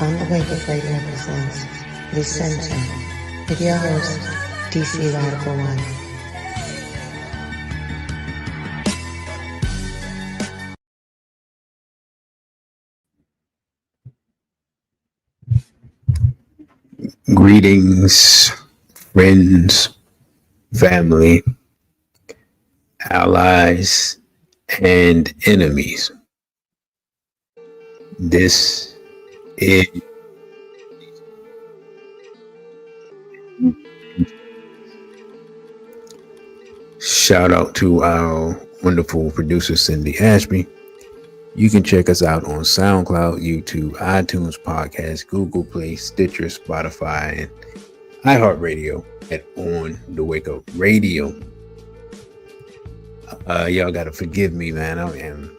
On the Wake Up Radio presents The Center with your host, DC Radical 1. Greetings, friends, family, allies, and enemies. This is shout out to our wonderful producer, Cindy Ashby. You can check us out on SoundCloud, YouTube, iTunes, Podcast, Google Play, Stitcher, Spotify, and iHeartRadio at On the Wake Up Radio. Y'all gotta forgive me, man. I am,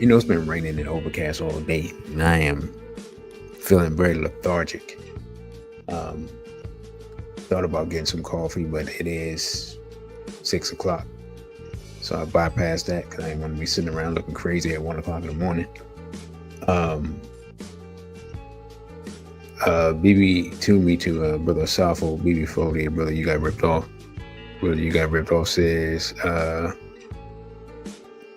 it's been raining and overcast all day, and I am feeling very lethargic. Thought about getting some coffee, but it is 6 o'clock. So I bypassed that because I didn't want to be sitting around looking crazy at 1 o'clock in the morning. BB to me to brother Safo, BB Foley, brother, you got ripped off. Brother, you got ripped off says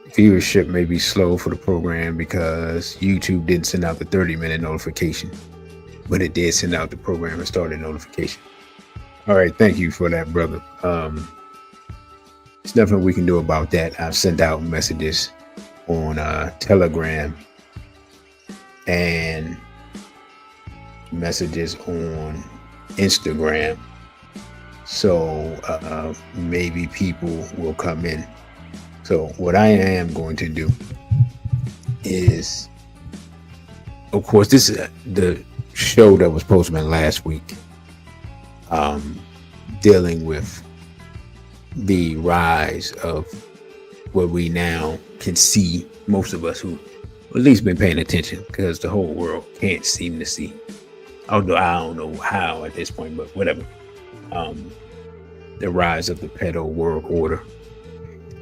viewership may be slow for the program because YouTube didn't send out the 30-minute notification, but it did send out the program and started notification. All right, thank you for that, brother. There's nothing we can do about that. I've sent out messages on Telegram and messages on Instagram. So maybe people will come in. So what I am going to do is, of course, this is the show that was posted last week, dealing with the rise of what we now can see, most of us who at least been paying attention, because the whole world can't seem to see, although I don't know how at this point, but whatever. The rise of the Ped0 world order,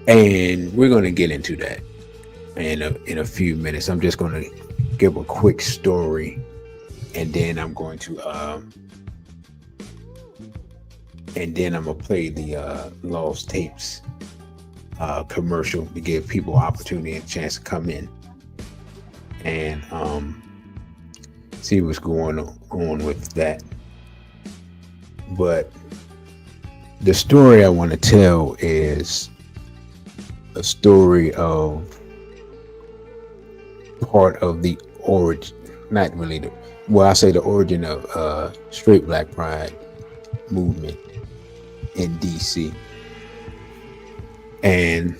and we're going to get into that in a few minutes. I'm just going to give a quick story, and then I'm going to play the Lost Tapes commercial to give people opportunity and a chance to come in and see what's going on with that. But the story I want to tell is a story of part of the origin, not really the origin of straight black pride movement in DC. And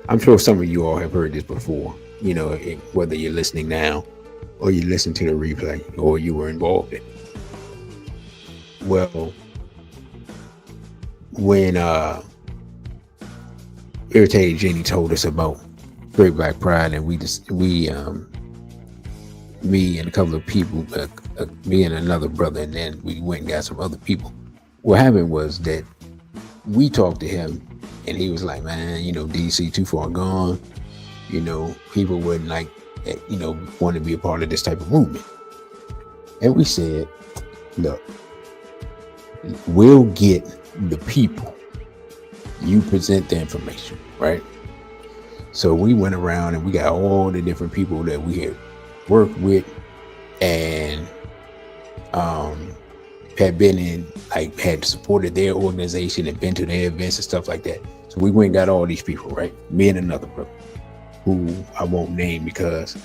I'm sure some of you all have heard this before, whether you're listening now or you listen to the replay or you were involved in it. Well, when Irritated Genie told us about straight black pride, and me and a couple of people, me and another brother, and then we went and got some other people. What happened was that we talked to him, and he was like, man, DC too far gone. People wouldn't want to be a part of this type of movement. And we said, look, we'll get the people. You present the information, right? So we went around and we got all the different people that we had worked with and had been in, had supported their organization and been to their events and stuff like that. So we went and got all these people, right? Me and another brother who I won't name because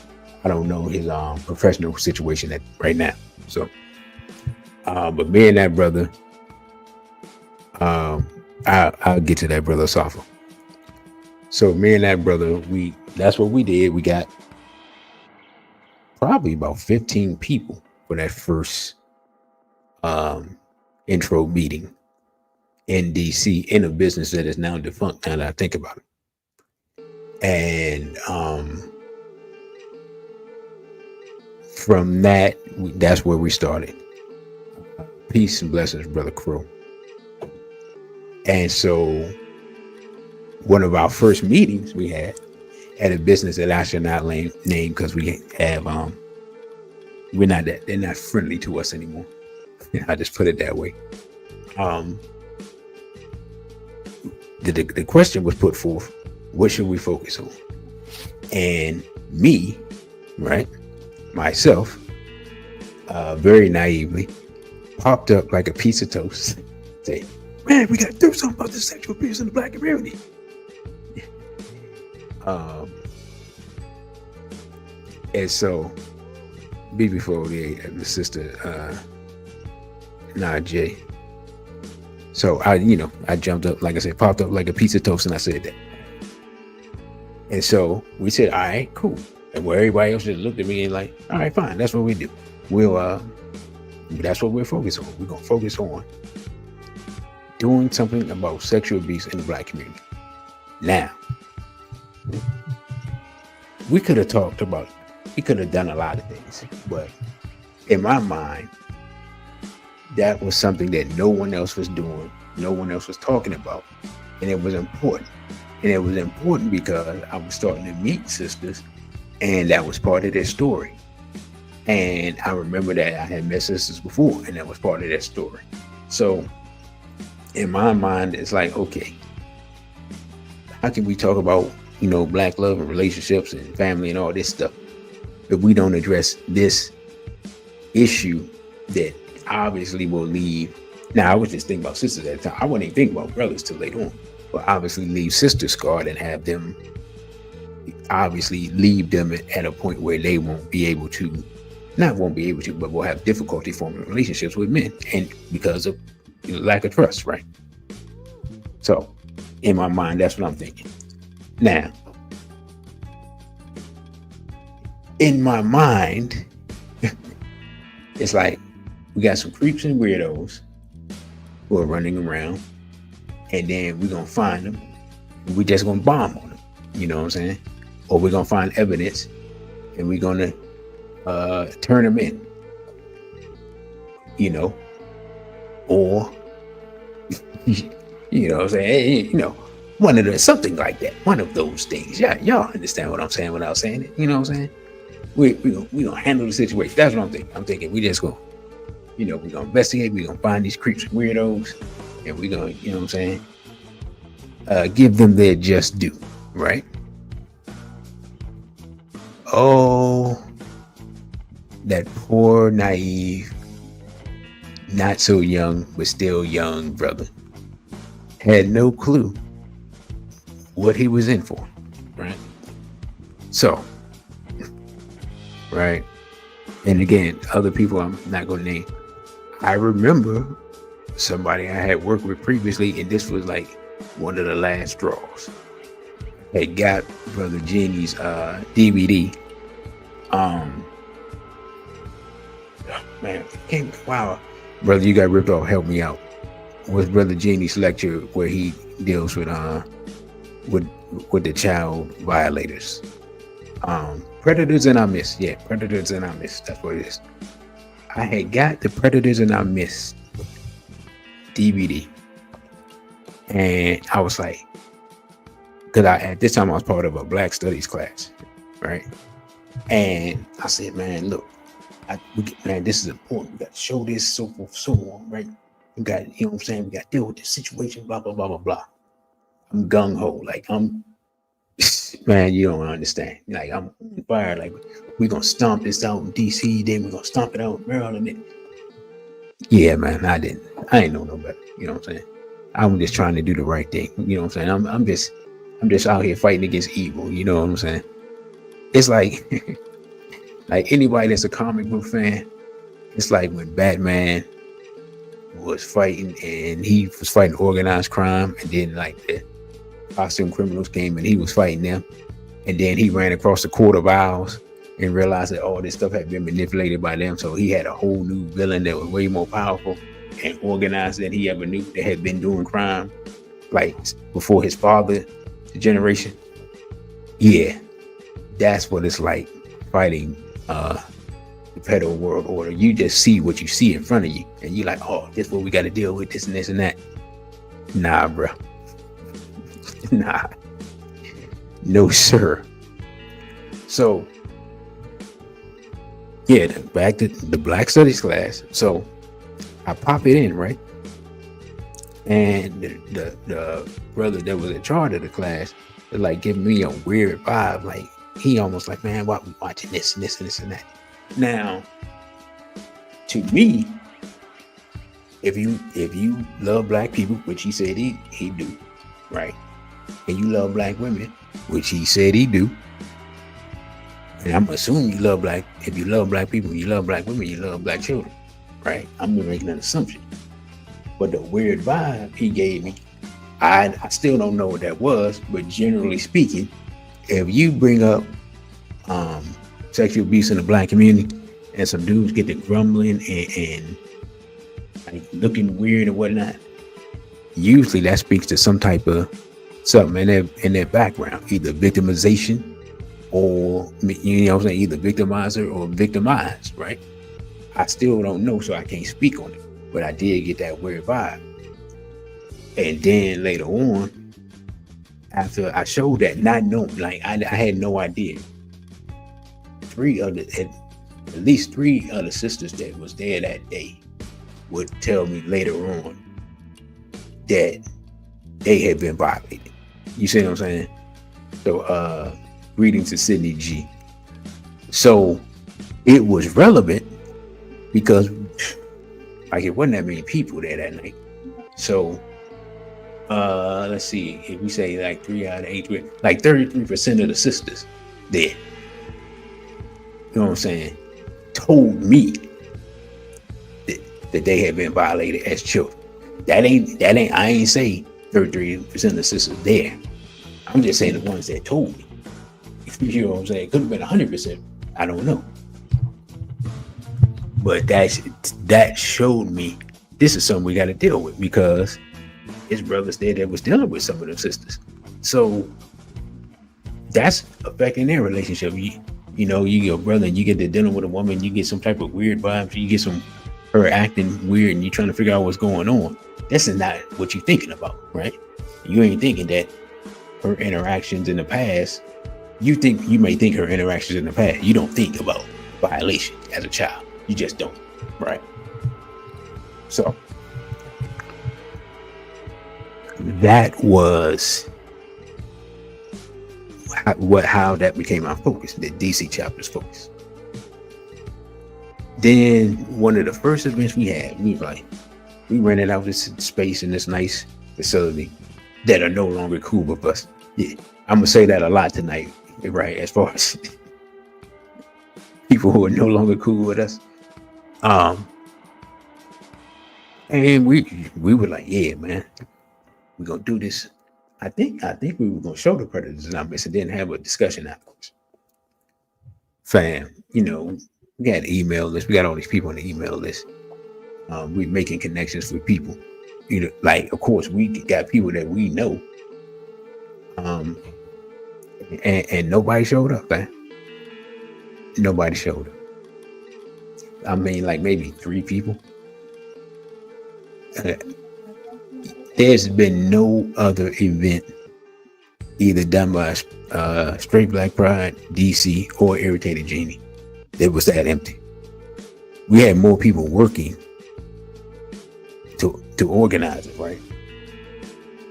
I don't know his professional situation right now. So, but me and that brother, I'll get to that, brother Safa. So me and that brother, that's what we did. We got probably about 15 people for that first intro meeting in DC, in a business that is now defunct, now that I think about it. And from that's where we started. Peace and blessings, brother Crow. And so one of our first meetings we had at a business that I should not name because we have We're not that, they're not friendly to us anymore. I just put it that way. The question was put forth, what should we focus on? And me, right, myself, very naively, popped up like a piece of toast, say, man, we got to do something about the sexual abuse in the Black community. And so, before the sister, Najee. So I jumped up, like I said, popped up like a piece of toast, and I said that. And so we said, all right, cool. And where everybody else just looked at me and like, all right, fine, that's what we do. That's what we're focused on. We're gonna focus on doing something about sexual abuse in the Black community. Now, we could have done a lot of things, but in my mind, that was something that no one else was doing, no one else was talking about, and it was important. And it was important because I was starting to meet sisters, and that was part of their story. And I remember that I had met sisters before, and that was part of their story. So in my mind, it's like, okay, how can we talk about, Black love and relationships and family and all this stuff if we don't address this issue that obviously will leave? Now, I was just thinking about sisters at the time. I wasn't even thinking about brothers till later on, but obviously leave sisters scarred and have them obviously leave them at a point where they won't be able to, but will have difficulty forming relationships with men, and because of lack of trust, right? So in my mind, that's what I'm thinking. Now, in my mind, it's like we got some creeps and weirdos who are running around, and then we're gonna find them, and we're just gonna bomb on them, you know what I'm saying? Or we're gonna find evidence and we're gonna turn them in, or what I'm saying? Something like that, one of those things. Yeah, y'all understand what I'm saying without saying it, you know what I'm saying? We gonna handle the situation. That's what I'm thinking. I'm thinking we just gonna, we're gonna investigate, we're gonna find these creeps and weirdos, and we're gonna, you know what I'm saying, give them their just due, right? Oh, that poor, naive, not so young, but still young brother had no clue what he was in for, right? So, right. And again, other people I'm not going to name. I remember somebody I had worked with previously, and this was like one of the last straws. They got Brother Genie's DVD. Wow, brother, you got ripped off. Help me out. Was Brother Genie's lecture where he deals with the child violators, Predators in Our Midst. Yeah, Predators in Our Midst. That's what it is. I had got the Predators in Our Midst DVD, and I was like, because at this time I was part of a Black Studies class, right? And I said, man, look, this is important. We got to show this, so forth, so on, right? We got, you know what I'm saying? We got to deal with this situation, blah, blah, blah, blah, blah. I'm gung-ho. Like, man, you don't understand. Like, I'm on fire. Like, we're going to stomp this out in DC, then we're going to stomp it out in Maryland. Yeah, man, I ain't know no better. You know what I'm saying? I'm just trying to do the right thing. You know what I'm saying? I'm just out here fighting against evil. You know what I'm saying? It's like, like anybody that's a comic book fan, it's like when Batman was fighting, and he was fighting organized crime, and then like the costume criminals came and he was fighting them, and then he ran across the Court of Owls and realized that all this stuff had been manipulated by them. So he had a whole new villain that was way more powerful and organized than he ever knew, that had been doing crime like before his father generation. Yeah, that's what it's like fighting the Ped0 world order. You just see what you see in front of you, and you're like, oh, this is what we got to deal with, this and this and that. Nah, bro. Nah. No, sir. So Yeah, back to the Black Studies class. So I pop it in, right? And the brother that was in charge of the class is like giving me a weird vibe. Like he almost like, man, why we watching this and this and this and that? Now, to me, if you love black people, which he said he do, right? And you love black women, which he said he do. And I'm assuming you love black. If you love black people, you love black women, you love black children, right? I'm making an assumption. But the weird vibe he gave me, I still don't know what that was. But generally speaking, if you bring up sexual abuse in the black community, and some dudes get to grumbling and like looking weird and whatnot, usually that speaks to some type of something in their background, either victimization or, you know what I'm saying, either victimizer or victimized, right? I still don't know, so I can't speak on it. But I did get that weird vibe. And then later on, after I showed that, not knowing, like I had no idea. At least three other sisters that was there that day would tell me later on that they had been violated. You see what I'm saying? So greetings to Sydney G. So it was relevant because like it wasn't that many people there that night. So let's see, if we say like 3 out of 8, like 33% of the sisters there, you know what I'm saying, told me that they had been violated as children. That ain't I ain't say 33% of the sisters there. I'm just saying the ones that told me. You know what I'm saying? It could have been 100%. I don't know. But that showed me this is something we got to deal with, because his brothers there that was dealing with some of them sisters. So that's affecting their relationship. You know, you your brother and you get to dealing with a woman, you get some type of weird vibes, you get her acting weird and you're trying to figure out what's going on. This is not what you're thinking about, right? You ain't thinking that her interactions in the past, you may think her interactions in the past. You don't think about violation as a child. You just don't, right? So that was how that became our focus, the DC chapter's focus. Then one of the first events we had, we rented out this space in this nice facility that are no longer cool with us. Yeah, I'm gonna say that a lot tonight, right? As far as people who are no longer cool with us. And we were like, yeah, man, we're gonna do this. I think we were gonna show the predators numbers and then have a discussion afterwards. Fam, you know, we got an email list. We got all these people on the email list. We're making connections with people. You know, like of course we got people that we know. And nobody showed up, man. Nobody showed up. I mean, like maybe 3 people. There's been no other event either done by Straight Black Pride, DC, or Irritated Genie that was that empty. We had more people working to organize it, right?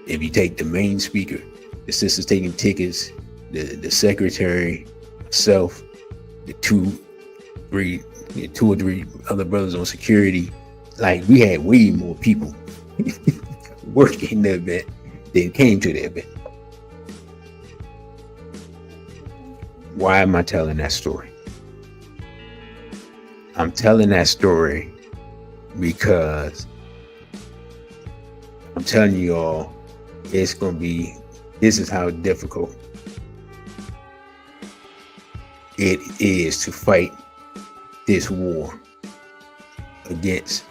If you take the main speaker, the sisters taking tickets, the secretary, myself, the 2 or 3 other brothers on security, like we had way more people working the event than came to the event. Why am I telling that story? I'm telling that story because I'm telling you all, this is how difficult it is to fight this war against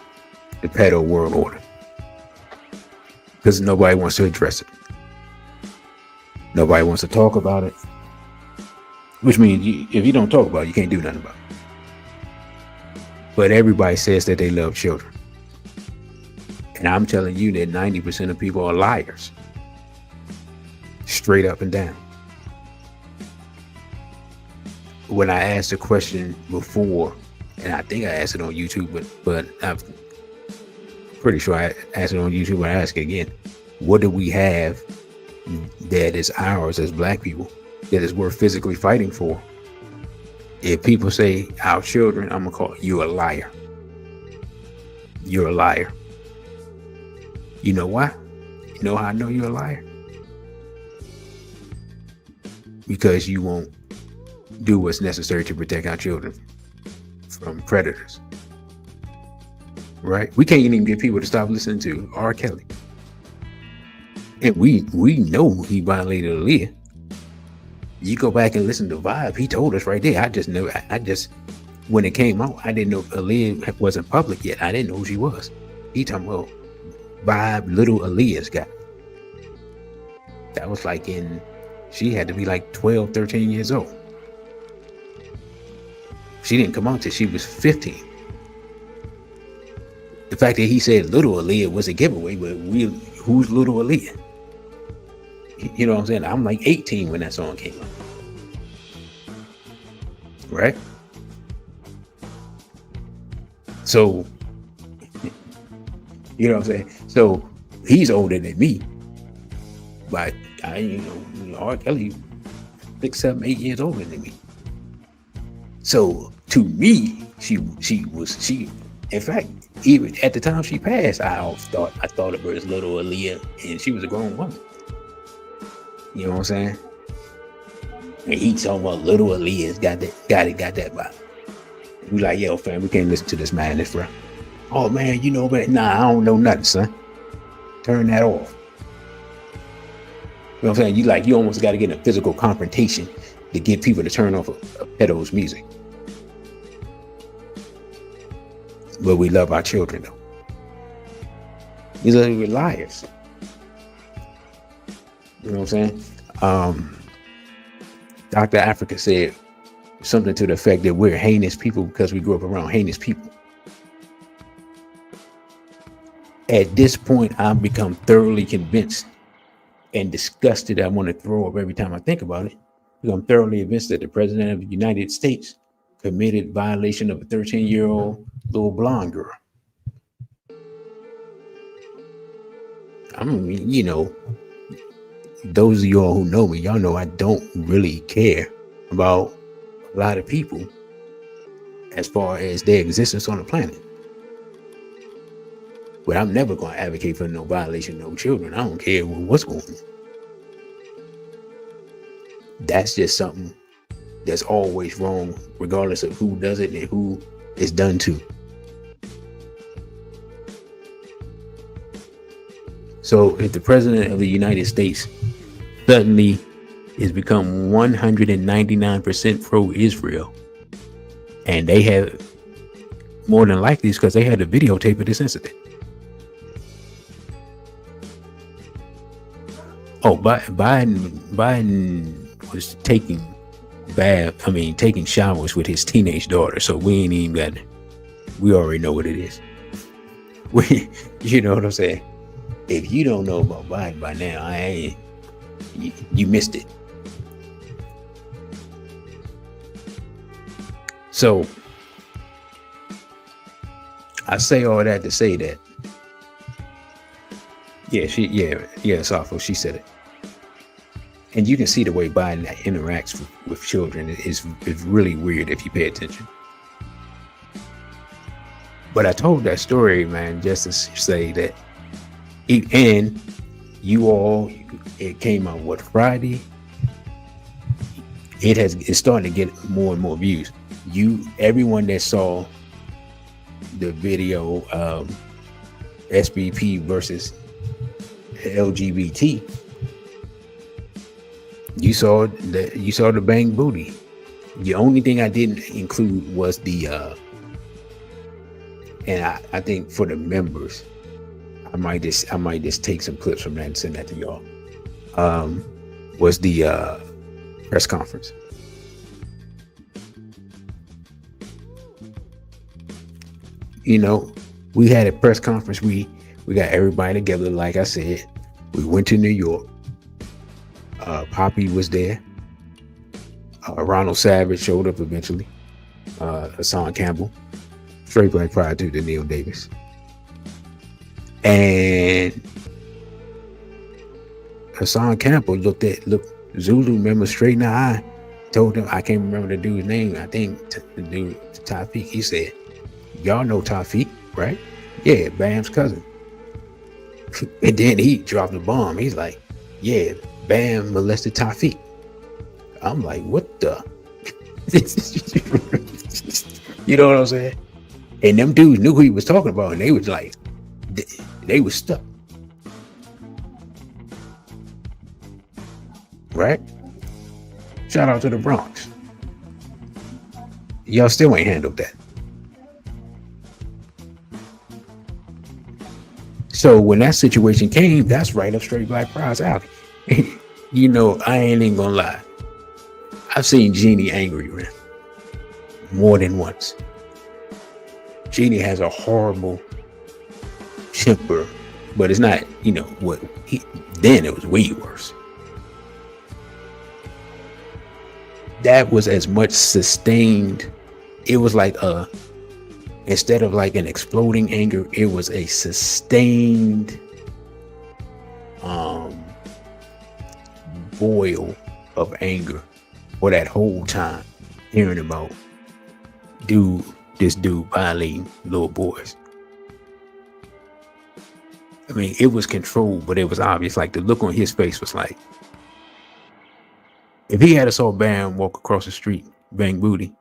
the Ped0 world order, because nobody wants to address it. Nobody wants to talk about it, which means if you don't talk about it, you can't do nothing about it. But everybody says that they love children. And I'm telling you that 90% of people are liars. Straight up and down. When I asked the question before, and I think I asked it on YouTube, but I'm pretty sure I asked it on YouTube, but I ask it again. What do we have that is ours as black people that is worth physically fighting for? If people say our children, I'm gonna call you a liar. You're a liar. You know why? You know how I know you're a liar? Because you won't do what's necessary to protect our children from predators. Right? We can't even get people to stop listening to R. Kelly. And we know he violated Aaliyah. You go back and listen to Vibe, he told us right there. I just when it came out, I didn't know Aaliyah wasn't public yet. I didn't know who she was. He talking about Vibe, little Aaliyah's got. That was like she had to be like 12, 13 years old. She didn't come out till she was 15. The fact that he said little Aaliyah was a giveaway, but who's little Aaliyah? You know what I'm saying? I'm like 18 when that song came out. Right? So, you know what I'm saying? So he's older than me. But R. Kelly 6, 7, 8 years older than me. So to me, she in fact, even at the time she passed, I thought of her as little Aaliyah, and she was a grown woman. You know what I'm saying? And he talking about little Aaliyah's got that vibe. We like, yo, fam, we can't listen to this madness, bro. Oh man, you know, but nah, I don't know nothing, son. Turn that off. You know what I'm saying? You almost got to get in a physical confrontation to get people to turn off a Ped0's music. But we love our children, though. These are liars. You know what I'm saying? Dr. Africa said something to the effect that we're heinous people because we grew up around heinous people. At this point, I've become thoroughly convinced and disgusted. I want to throw up every time I think about it. Because I'm thoroughly convinced that the President of the United States committed violation of a 13-year-old little blonde girl. I mean, you know, those of y'all who know me, y'all know I don't really care about a lot of people as far as their existence on the planet. But I'm never going to advocate for no violation of no children. I don't care what's going on. That's just something that's always wrong, regardless of who does it and who it's done to. So if the President of the United States suddenly has become 199% pro-Israel, and they have, more than likely, it's because they had a videotape of this incident. Oh, Biden was taking showers with his teenage daughter, so we ain't even got it. We already know what it is. You know what I'm saying? If you don't know about Biden by now, you missed it. So I say all that to say that, Safo, she said it. And you can see the way Biden interacts with children is really weird if you pay attention. But I told that story, man, just to say that, and it came out Friday. It's starting to get more and more views. Everyone that saw the video SBP versus LGBT, you saw the bang booty. The only thing I didn't include was the and I think for the members, I might just take some clips from that and send that to y'all. Was the press conference. You know, we had a press conference. We got everybody together. Like I said, we went to New York. Poppy was there. Ronald Savage showed up eventually. Hassan Campbell, straight black pride to Neil Davis. And Hassan Campbell looked Zulu, remember, straight in the eye, told him, I can't remember the dude's name, I think the dude, Tawfiq, he said, y'all know Tawfiq, right? Yeah, Bam's cousin. And then he dropped the bomb. He's like, yeah, Bam molested Tawfiq. I'm like, what the? You know what I'm saying? And them dudes knew who he was talking about, and they was like, they was stuck. Right? Shout out to the Bronx. Y'all still ain't handled that. So when that situation came, that's right up straight black pride's alley. You know, I ain't even gonna lie. I've seen Genie angry, man, more than once. Genie has a horrible temper, but it's not, you know, then it was way worse. That was as much sustained. It was like instead of like an exploding anger, it was a sustained boil of anger for that whole time, hearing about this dude violating little boys. I mean, it was controlled, but it was obvious. Like the look on his face was like, if he had saw Bam walk across the street, bang booty,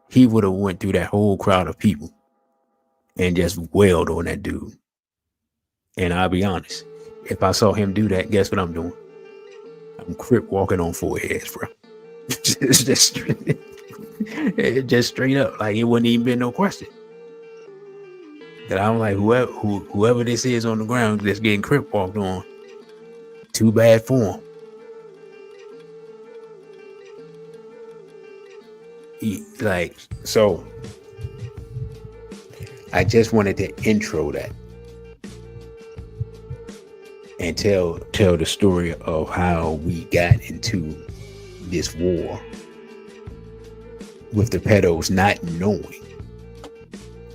he would have went through that whole crowd of people and just wailed on that dude. And I'll be honest, if I saw him do that, guess what I'm doing? I'm crip walking on foreheads, bro. just straight up. Like it wouldn't even been no question. That I'm like, whoever this is on the ground that's getting crip walked on, too bad for him. Like, so I just wanted to intro that and tell the story of how we got into this war with the pedos not knowing,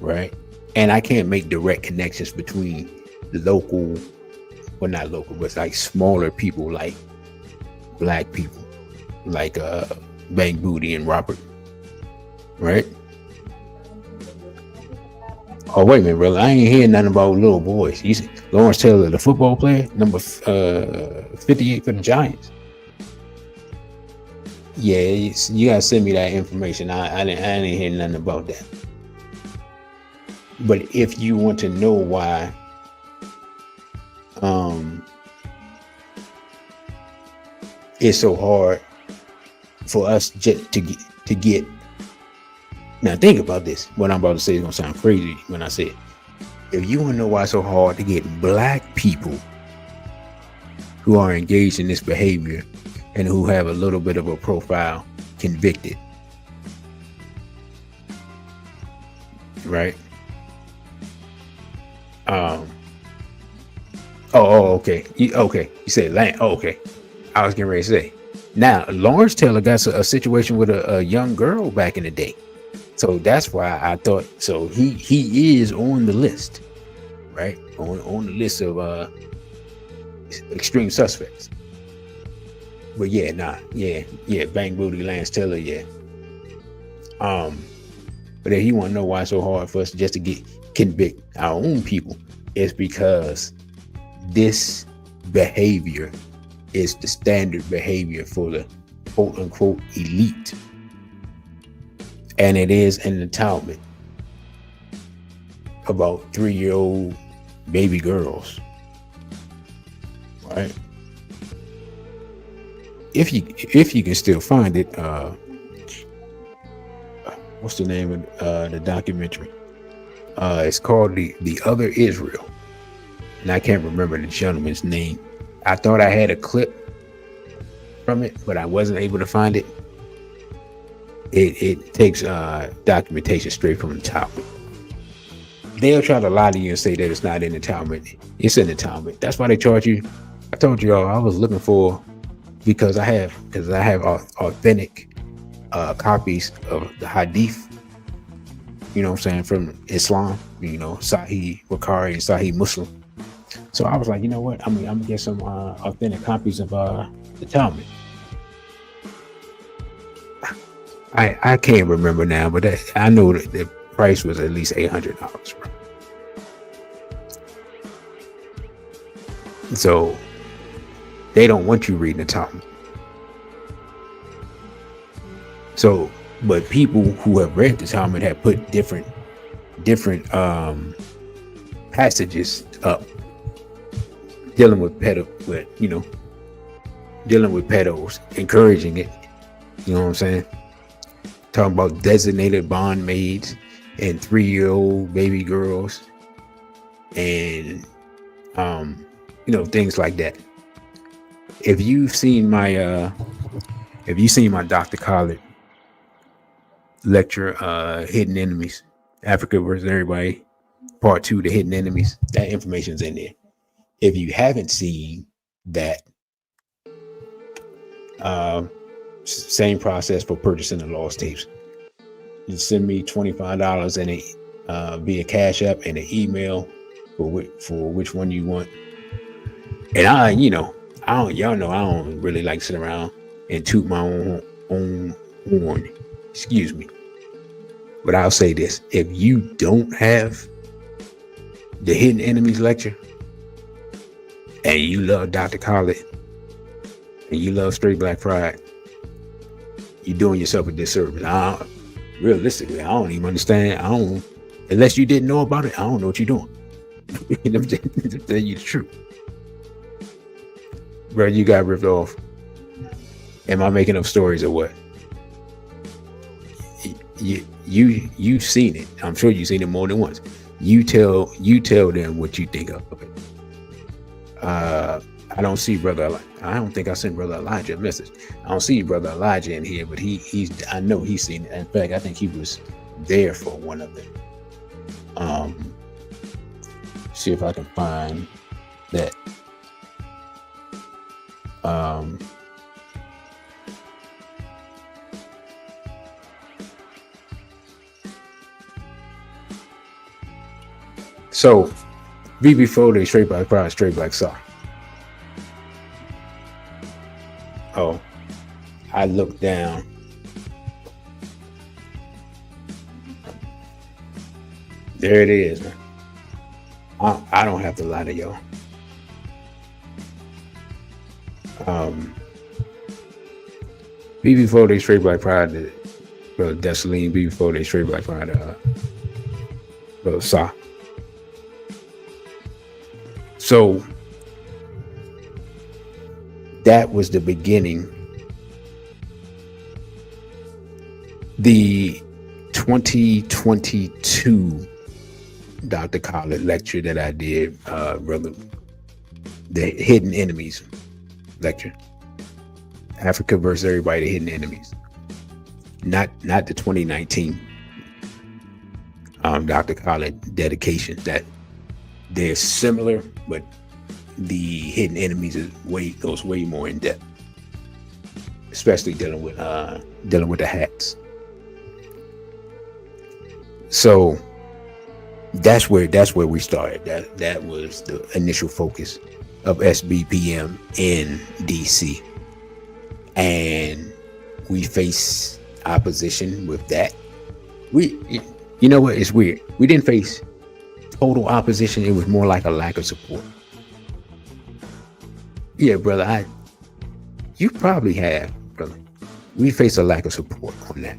right? And I can't make direct connections between local, well, not local, but like smaller people, like black people, like Bang Booty and Robert, right? Oh, wait a minute, brother. I ain't hearing nothing about little boys. You see Lawrence Taylor, the football player, number 58 for the Giants. Yeah, you gotta send me that information. I didn't hear nothing about that. But if you want to know why it's so hard for us just to get. Now think about this. What I'm about to say is gonna sound crazy when I say it. If you want to know why it's so hard to get black people who are engaged in this behavior and who have a little bit of a profile convicted, right? Okay. You said land. Oh, okay. I was getting ready to say. Now, Lawrence Taylor got a situation with a young girl back in the day. So that's why I thought, so he is on the list, right? On the list of extreme suspects. But yeah, Bang Booty, Lance Taylor, yeah. But if you want to know why it's so hard for us just to convict our own people, it's because this behavior is the standard behavior for the quote unquote elite. And it is an entitlement about 3-year-old baby girls, right? If you can still find it, what's the name of the documentary? It's called the Other Israel, and I can't remember the gentleman's name. I thought I had a clip from it, but I wasn't able to find it. It takes documentation straight from entitlement. They'll try to lie to you and say that it's not an entitlement. It's an entitlement. That's why they charge you. I told you all I was looking for, because I have authentic copies of the Hadith, you know what I'm saying, from Islam, you know, Sahih Bukhari and Sahih Muslim. So I was like, you know what? I'm gonna get some authentic copies of the Talmud. I can't remember now, but I know that the price was at least $800, bro. So they don't want you reading the Talmud. So, but people who have read the Talmud have put different passages up dealing with dealing with pedos, encouraging it. You know what I'm saying? Talking about designated bond maids and 3-year-old baby girls and things like that. If you've seen my Dr. Khaled lecture, Hidden Enemies, Africa versus Everybody, Part 2, The Hidden Enemies, that information's in there. If you haven't seen that, same process for purchasing the lost tapes. You send me $25 and via Cashapp and an email for which one you want. And y'all know I don't really like to sit around and toot my own horn. Excuse me. But I'll say this: if you don't have the Hidden Enemies lecture, and you love Dr. Khaled, and you love Straight Black Pride, you're doing yourself a disservice. Realistically, I don't even understand. Unless you didn't know about it, I don't know what you're doing. I'm telling you the truth. Bro, you got ripped off. Am I making up stories or what? You've seen it. I'm sure you've seen it more than once. You tell them what you think of it. I don't see I don't think I sent Brother Elijah a message. I don't see Brother Elijah in here, but I know he's seen it. In fact, I think he was there for one of them. See if I can find that. So before they Straight Black Pride, Straight Black Sock. Oh, I looked down. There it is, man. I don't have to lie to y'all. Before they Straight Black Pride, Brother Desaline, before they Straight Black Pride, Brother Sa. So that was the beginning. The 2022 Dr. Khaled lecture that I did, brother, the Hidden Enemies lecture, Africa versus Everybody, the Hidden Enemies, not the 2019 Dr. Khaled dedication. That they're similar, but the Hidden Enemies goes way more in depth, especially dealing with the hats. So that's where we started. That was the initial focus of SBPM in DC, and we face opposition with that. You know what? It's weird. We didn't face total opposition. It was more like a lack of support. Yeah, brother, you probably have, brother. We face a lack of support on that.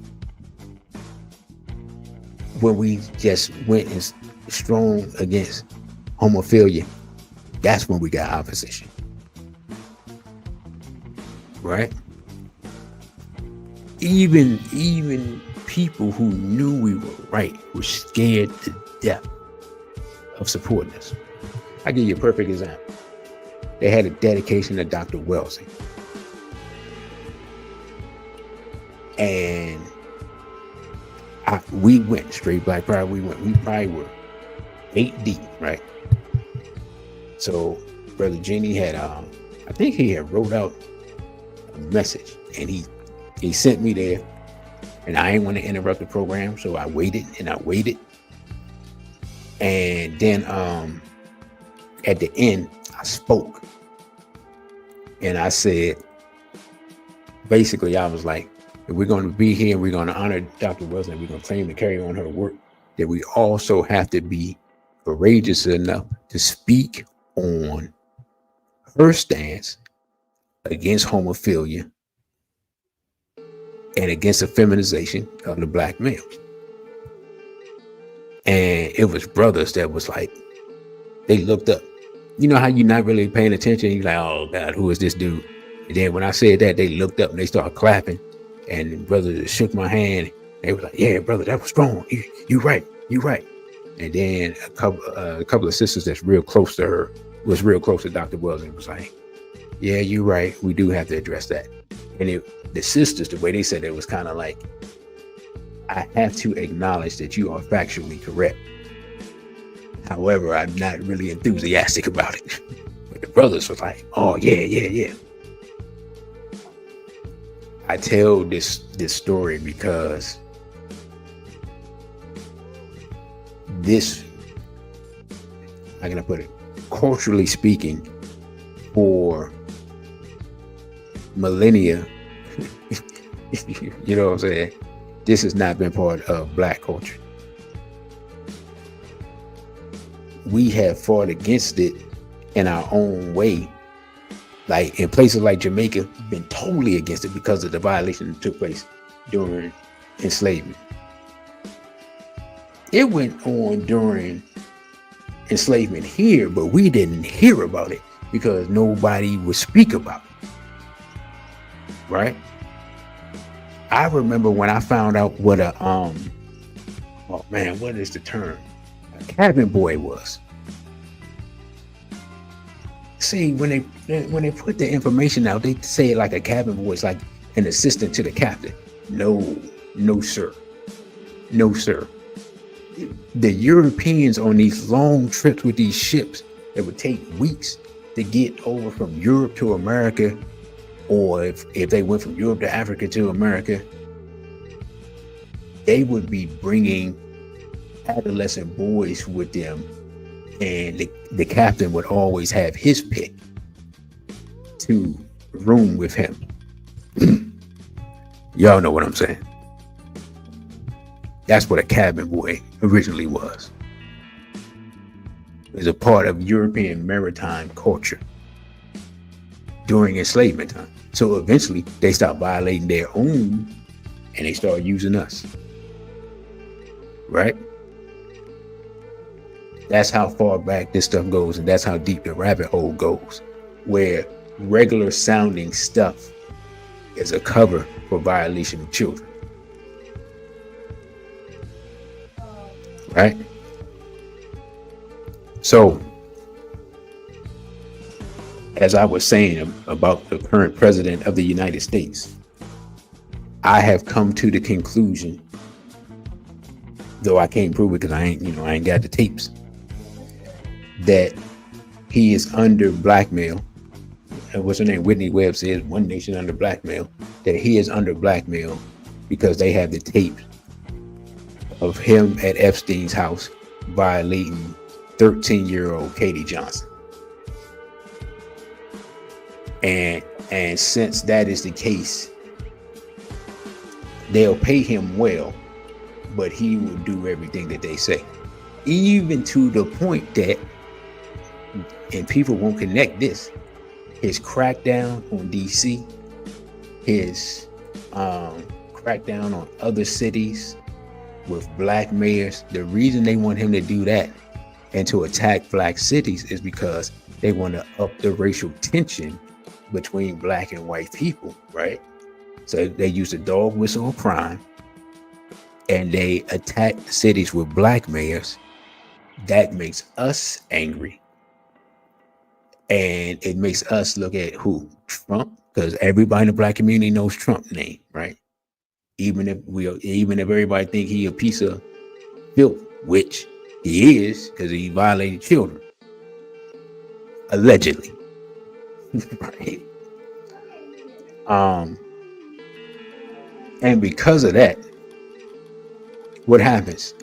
When we just went and strong against homophilia, that's when we got opposition. Right? Even people who knew we were right were scared to death of supporting us. I'll give you a perfect example. They had a dedication to Dr. Wellesley. And we went Straight Black Pride. We probably were 8 deep, right? So Brother Genie had, I think he had wrote out a message, and he sent me there and I ain't want to interrupt the program, so I waited and I waited. And then at the end, I spoke. And I said, basically, I was like, if we're going to be here and we're going to honor Dr. Wilson, and we're going to claim to carry on her work, that we also have to be courageous enough to speak on her stance against homophilia and against the feminization of the black male. And it was brothers that was like, they looked up. You know how you're not really paying attention? You're like, oh God, who is this dude? And then when I said that, they looked up and they started clapping. And the brother shook my hand. They were like, yeah, brother, that was strong. You right, you right. And then a couple of sisters that's real close to her, was real close to Dr. Wells, and was like, yeah, you're right. We do have to address that. And the sisters, the way they said it was kind of like, I have to acknowledge that you are factually correct. However, I'm not really enthusiastic about it. But the brothers was like, oh, yeah. I tell this story because this, how can I put it? Culturally speaking, for millennia, you know what I'm saying? This has not been part of black culture. We have fought against it in our own way. Like in places like Jamaica, been totally against it because of the violation that took place during enslavement. It went on during enslavement here, but we didn't hear about it because nobody would speak about it. Right? I remember when I found out what a oh man, what is the term? A cabin boy was. See, when they put the information out, they say it like a cabin boy is like an assistant to the captain. No, sir. No, sir. The Europeans on these long trips with these ships that would take weeks to get over from Europe to America, or if they went from Europe to Africa to America, they would be bringing adolescent boys with them, and the captain would always have his pick to room with him. Y'all know what I'm saying. That's what a cabin boy originally was. It was a part of European maritime culture during enslavement time. So eventually they stopped violating their own and they started using us. Right? That's how far back this stuff goes, and that's how deep the rabbit hole goes, where regular sounding stuff is a cover for violation of children. Right? So, as I was saying about the current president of the United States, I have come to the conclusion, though I can't prove it because I ain't got the tapes, that he is under blackmail. And what's her name? Whitney Webb says, one nation under blackmail, that he is under blackmail because they have the tapes of him at Epstein's house violating 13-year-old Katie Johnson. And since that is the case, they'll pay him well, but he will do everything that they say. Even to the point that, and people won't connect this, his crackdown on DC, his crackdown on other cities with black mayors, the reason they want him to do that and to attack black cities is because they want to up the racial tension between black and white people, right? So they use the dog whistle of crime and they attack the cities with black mayors. That makes us angry. And it makes us look at who? Trump, because everybody in the black community knows Trump's name, right? Even if everybody think he a piece of filth, which he is, because he violated children, allegedly, right? And because of that, what happens?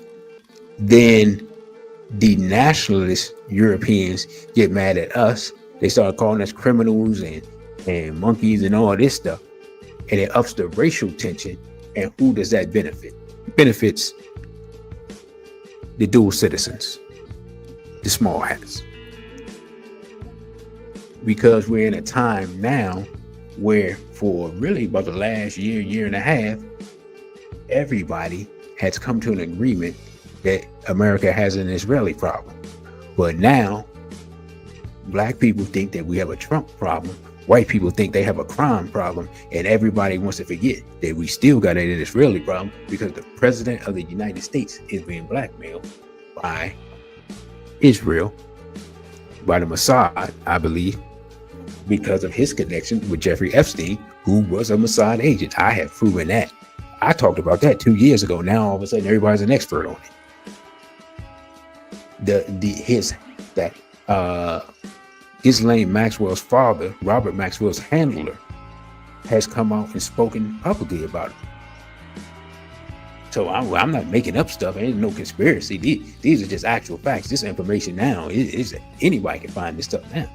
Then the nationalist Europeans get mad at us. They start calling us criminals and monkeys and all this stuff. And it ups the racial tension. And who does that benefit? It benefits the dual citizens, the small hats. Because we're in a time now where for really about the last year and a half, everybody has come to an agreement that America has an Israeli problem. But now, black people think that we have a Trump problem. White people think they have a crime problem. And everybody wants to forget that we still got an Israeli problem because the president of the United States is being blackmailed by Israel, by the Mossad, I believe, because of his connection with Jeffrey Epstein, who was a Mossad agent. I have proven that. I talked about that 2 years ago. Now all of a sudden everybody's an expert on it. Ghislaine Maxwell's father, Robert Maxwell's handler, has come out and spoken publicly about it. So I'm not making up stuff. Ain't no conspiracy. These are just actual facts. This information now is anybody can find this stuff now.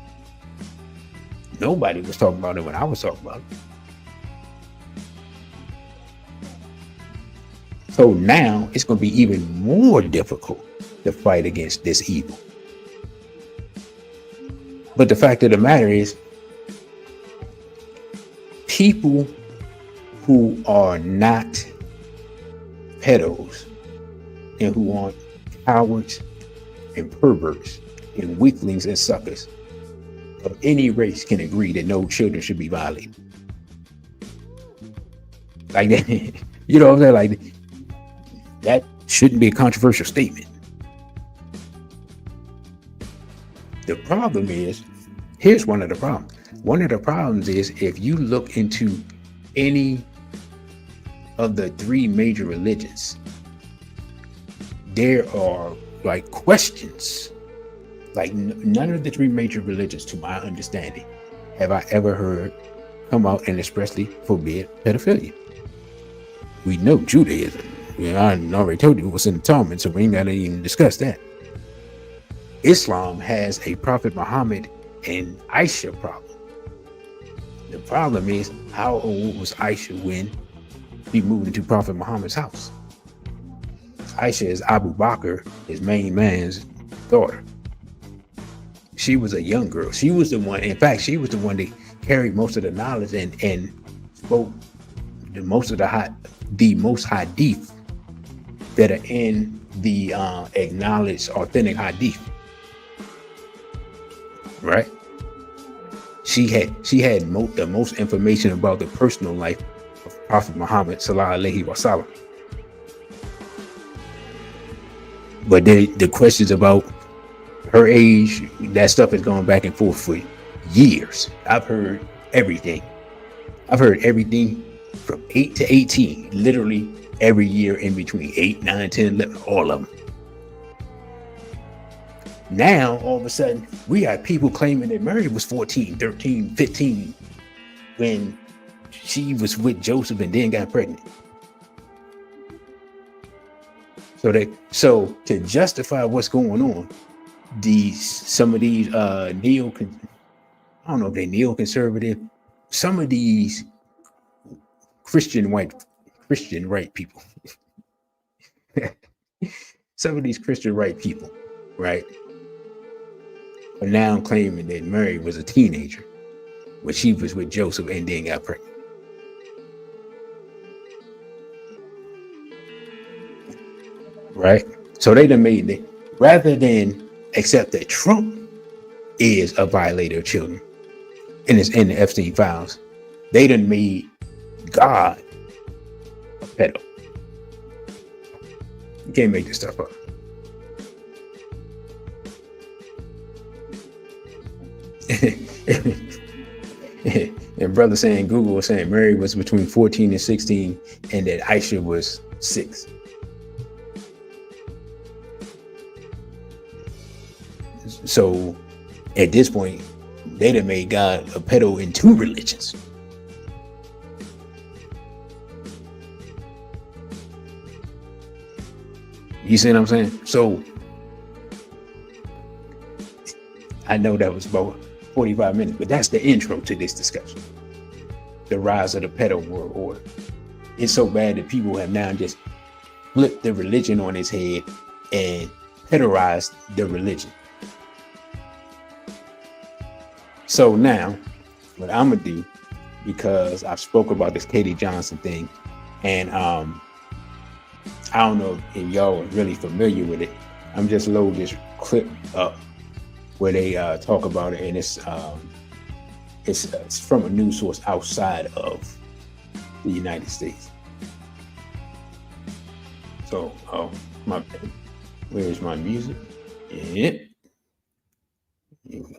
Nobody was talking about it when I was talking about it. So now it's going to be even more difficult to fight against this evil. But the fact of the matter is, people who are not pedos and who aren't cowards and perverts and weaklings and suckers of any race can agree that no children should be violated. Like that, you know what I'm saying? Like that shouldn't be a controversial statement. The problem is, here's one of the problems. One of the problems is if you look into any of the three major religions, there are like questions. Like none of the three major religions, to my understanding, have I ever heard come out and expressly forbid pedophilia. We know Judaism. I already told you what's in the Talmud, so we ain't got to even discuss that. Islam has a Prophet Muhammad and Aisha problem. The problem is, how old was Aisha when he moved into Prophet Muhammad's house? Aisha is Abu Bakr, his main man's daughter. She was a young girl. She was the one, in fact, she was the one that carried most of the knowledge and spoke the most hadith that are in the acknowledged authentic hadith. Right? She had the most information about the personal life of Prophet Muhammad sallallahu alaihi wasallam. But the questions about her age, that stuff is going back and forth for years. I've heard everything. I've heard everything from 8 to 18, literally every year in between 8, 9, 10, 11, all of them. Now, all of a sudden, we got people claiming that Mary was 14, 13, 15 when she was with Joseph and then got pregnant. So to justify what's going on, some of these I don't know if they're neoconservative, some of these Christian right people, some of these Christian right people, right, are now claiming that Mary was a teenager when she was with Joseph and then got pregnant. Right? So they done made it, rather than accept that Trump is a violator of children and it's in the Epstein files, they done made God a pedo. You can't make this stuff up. And brother saying, Google was saying Mary was between 14 and 16 and that Aisha was 6. So at this point, they done made God a pedo in 2 religions. You see what I'm saying? So I know that was about 45 minutes, but that's the intro to this discussion. The rise of the pedo world order. It's so bad that people have now just flipped the religion on its head and pedorized the religion. So now, what I'm gonna do, because I've spoke about this Katie Johnson thing, and I don't know if y'all are really familiar with it. I'm just load this clip up where they talk about it, and it's from a news source outside of the United States. So, where's my music? Yeah. Here we go.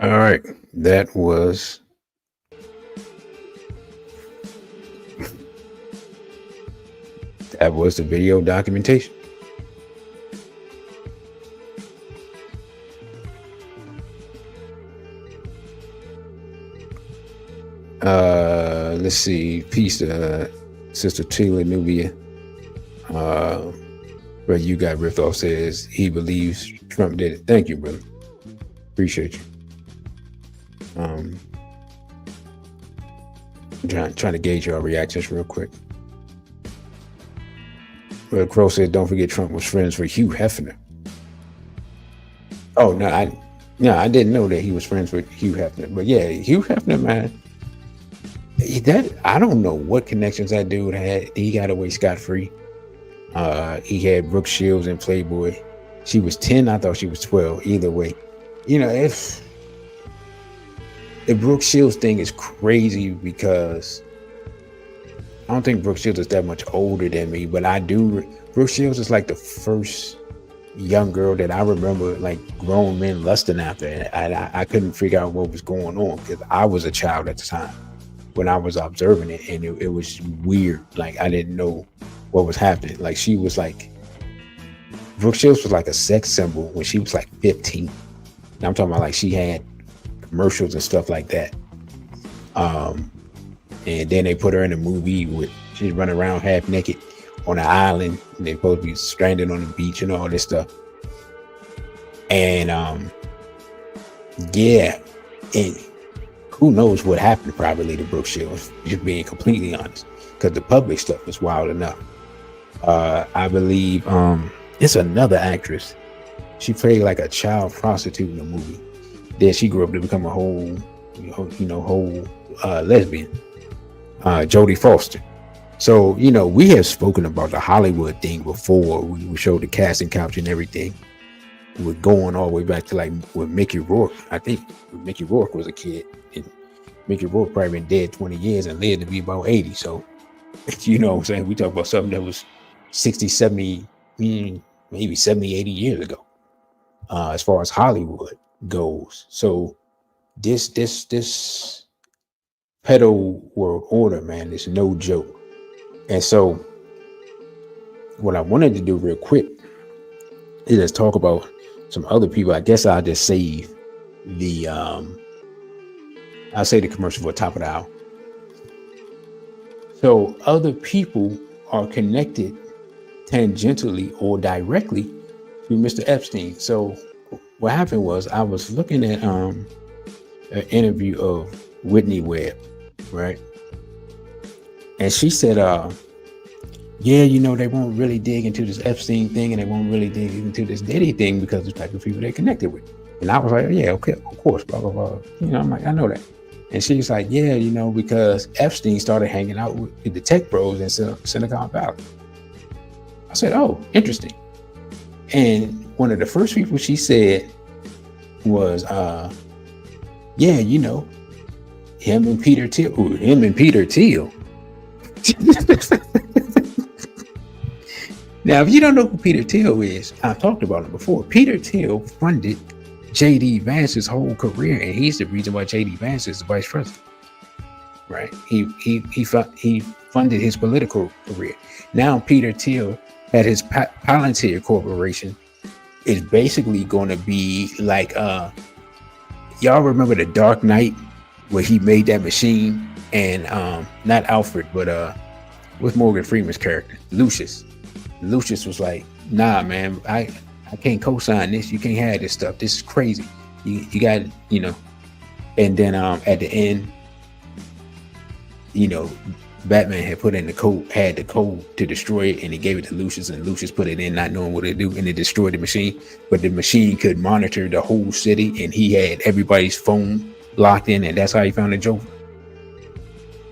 All right, that was the video documentation. Let's see. Peace to Sister Tila Nubia. Brother, you got ripped off, says he believes Trump did it. Thank you, brother. Appreciate you. Trying to gauge your reactions real quick. Brother Crow said, don't forget Trump was friends with Hugh Hefner. Oh, no, No, I didn't know that he was friends with Hugh Hefner. But yeah, Hugh Hefner, man, that I don't know what connections that dude had. He got away scot-free. He had Brooke Shields in Playboy. She was 10. I thought she was 12. Either way, if the Brooke Shields thing is crazy because I don't think Brooke Shields is that much older than me, but I do. Brooke Shields is like the first young girl that I remember like grown men lusting after, and I couldn't figure out what was going on because I was a child at the time when I was observing it, and it was weird. Like I didn't know what was happening. Like she was like, Brooke Shields was like a sex symbol when she was like 15. Now I'm talking about like she had commercials and stuff like that. And then they put her in a movie with she's running around half naked on an island, and they're supposed to be stranded on the beach and all this stuff. And yeah, and who knows what happened probably to Brooke Shields, just being completely honest, because the public stuff was wild enough. I believe it's another actress. She played like a child prostitute in the movie. Then she grew up to become a whole lesbian. Jodie Foster. So, we have spoken about the Hollywood thing before. We showed the casting couch and everything. We're going all the way back to like with Mickey Rourke. I think Mickey Rourke was a kid, and Mickey Rourke probably been dead 20 years and lived to be about 80. So, what I'm saying? We talk about something that was 60, 70, maybe 70, 80 years ago, as far as Hollywood goes. So this Ped0 world order, man, is no joke. And so what I wanted to do real quick is just talk about some other people. I guess I'll just save the I'll say the commercial for top of the hour. So other people are connected tangentially or directly to Mr. Epstein. So what happened was I was looking at an interview of Whitney Webb, right? And she said, yeah, they won't really dig into this Epstein thing, and they won't really dig into this Diddy thing because of the type of people they're connected with. And I was like, yeah, okay, of course, blah, blah, blah. I'm like, I know that. And she's like, yeah, because Epstein started hanging out with the tech bros in Silicon Valley. I said, oh, interesting. And one of the first people she said was, yeah, him and Peter Thiel. Now, if you don't know who Peter Thiel is, I've talked about him before. Peter Thiel funded J.D. Vance's whole career, and he's the reason why J.D. Vance is the vice president. Right? He funded his political career. Now, Peter Thiel had his Palantir Corporation. Is basically going to be like, y'all remember The Dark Knight, where he made that machine, and not Alfred, but what's Morgan Freeman's character, Lucius. Lucius was like, nah, man, I can't co-sign this. You can't have this stuff. This is crazy. You got, and then at the end, Batman had put in the code to destroy it, and he gave it to Lucius, and Lucius put it in not knowing what to do, and it destroyed the machine. But the machine could monitor the whole city, and he had everybody's phone locked in, and that's how he found the Joker.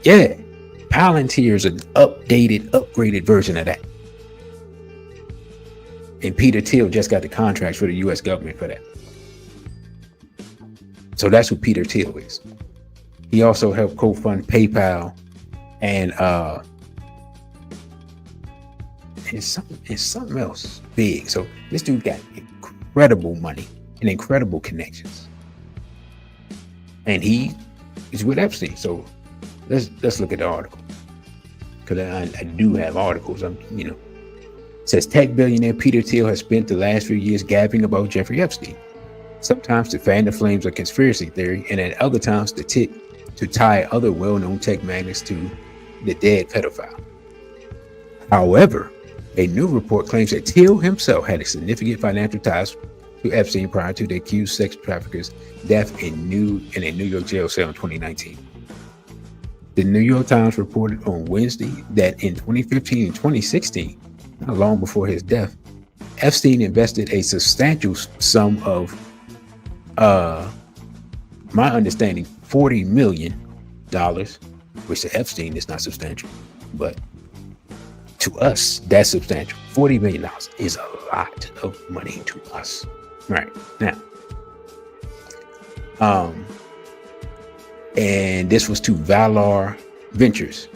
Yeah, Palantir is an upgraded version of that. And Peter Thiel just got the contracts for the U.S. government for that. So that's who Peter Thiel is. He also helped co-fund PayPal, and it's something else big. So this dude got incredible money and incredible connections, and he is with Epstein. So let's look at the article, because I do have articles. It says tech billionaire Peter Thiel has spent the last few years gabbing about Jeffrey Epstein, sometimes to fan the flames of conspiracy theory, and at other times to tie other well-known tech magnates to the dead pedophile. However, a new report claims that Thiel himself had a significant financial ties to Epstein prior to the accused sex trafficker's death in a New York jail cell in 2019. The New York Times reported on Wednesday that in 2015 and 2016, not long before his death, Epstein invested a substantial sum of My understanding, $40 million, which to Epstein is not substantial, but to us, that's substantial. $40 million is a lot of money to us. Right now. And this was to Valar Ventures,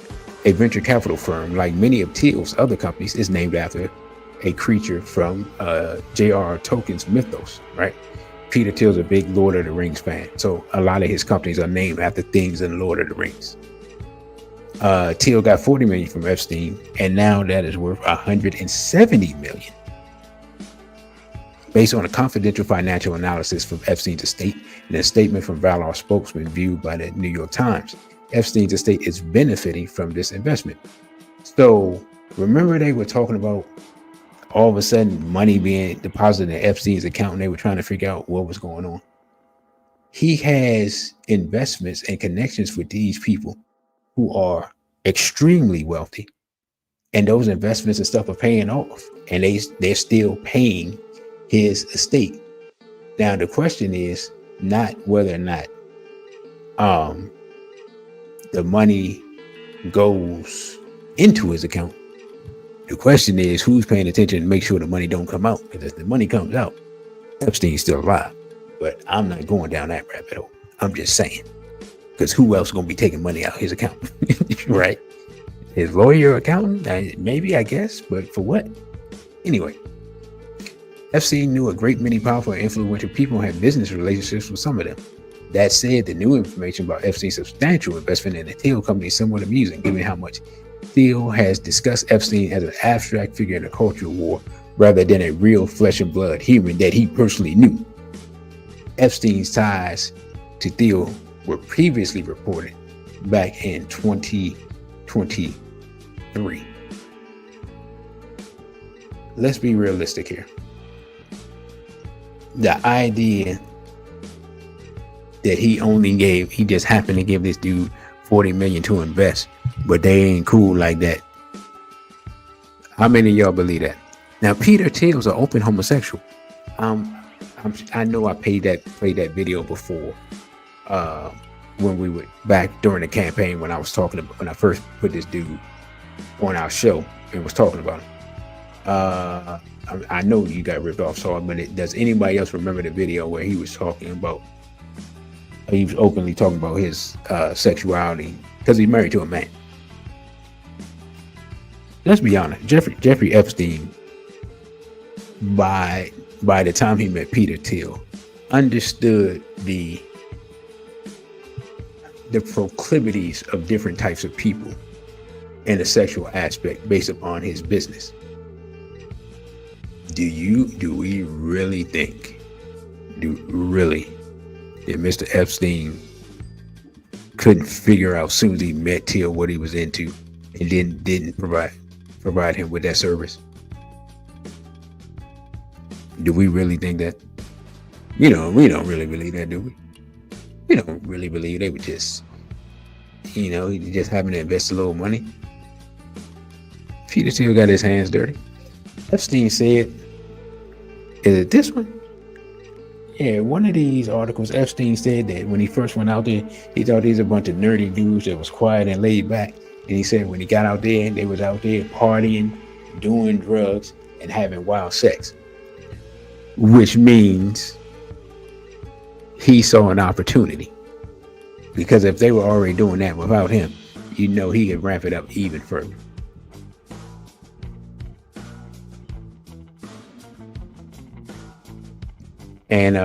a venture capital firm. Like many of Thiel's other companies, is named after a creature from J.R.R. Tolkien's mythos, right? Peter Thiel's a big Lord of the Rings fan, so a lot of his companies are named after things in Lord of the Rings. Thiel got $40 million from Epstein, and now that is worth $170 million. Based on a confidential financial analysis from Epstein's estate and a statement from Valar spokesman viewed by the New York Times, Epstein's estate is benefiting from this investment. So remember, they were talking about all of a sudden money being deposited in Epstein's account, and they were trying to figure out what was going on. He has investments and connections with these people who are extremely wealthy, and those investments and stuff are paying off, and they're still paying his estate. Now the question is not whether or not the money goes into his account. The question is who's paying attention to make sure the money don't come out. Because if the money comes out, Epstein's still alive. But I'm not going down that rabbit hole. I'm just saying, because who else gonna be taking money out of his account? Right? His lawyer, accountant, maybe, I guess, but for what? Anyway, Epstein knew a great many powerful and influential people and had business relationships with some of them. That said, the new information about Epstein's substantial investment in the Thiel company is somewhat amusing, given how much Thiel has discussed Epstein as an abstract figure in a cultural war rather than a real flesh and blood human that he personally knew. Epstein's ties to Thiel were previously reported back in 2023. Let's be realistic here. The idea that he just happened to give this dude $40 million to invest, but they ain't cool like that. How many of y'all believe that? Now, Peter Thiel's an open homosexual. I know I played that video before when we were back during the campaign when I first put this dude on our show and was talking about him. I know you got ripped off, but does anybody else remember the video where he was openly talking about his sexuality because he's married to a man? Let's be honest, Jeffrey Epstein, by the time he met Peter Thiel, understood the proclivities of different types of people in the sexual aspect based upon his business. Do we really think that Mr. Epstein couldn't figure out as soon as he met Thiel what he was into and then didn't provide him with that service? Do we really think that? We don't really believe that, do we? We don't really believe they would just, he just happened to invest a little money. Peter Thiel got his hands dirty. Epstein said, is it this one? Yeah, one of these articles, Epstein said that when he first went out there, he thought these a bunch of nerdy dudes that was quiet and laid back. And he said when he got out there, they was out there partying, doing drugs, and having wild sex. Which means he saw an opportunity. Because if they were already doing that without him, he could ramp it up even further. And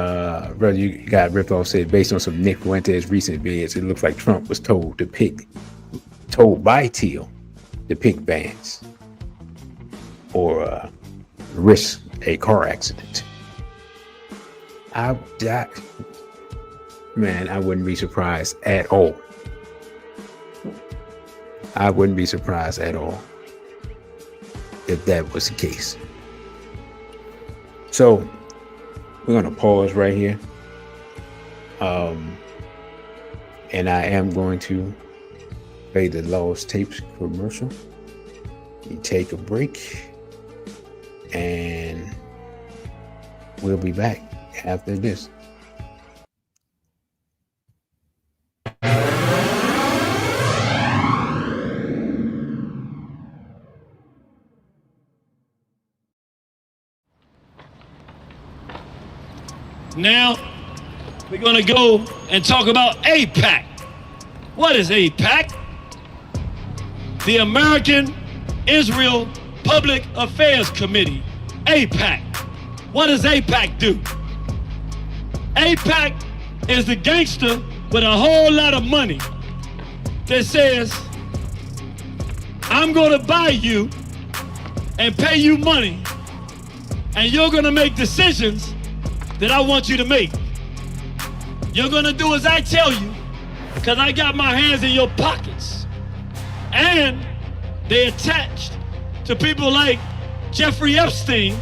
brother, you got ripped off said, based on some Nick Fuentes recent videos, it looks like Trump was told by Thiel to pick Vance or risk a car accident. I wouldn't be surprised at all. I wouldn't be surprised at all if that was the case. So we're going to pause right here. And I am going to play the Lost Tapes commercial. You take a break and we'll be back after this. Now, we're gonna go and talk about AIPAC. What is AIPAC? The American Israel Public Affairs Committee, AIPAC. What does AIPAC do? AIPAC is the gangster with a whole lot of money that says, I'm gonna buy you and pay you money, and you're gonna make decisions that I want you to make. You're gonna do as I tell you, because I got my hands in your pockets. And they attached to people like Jeffrey Epstein,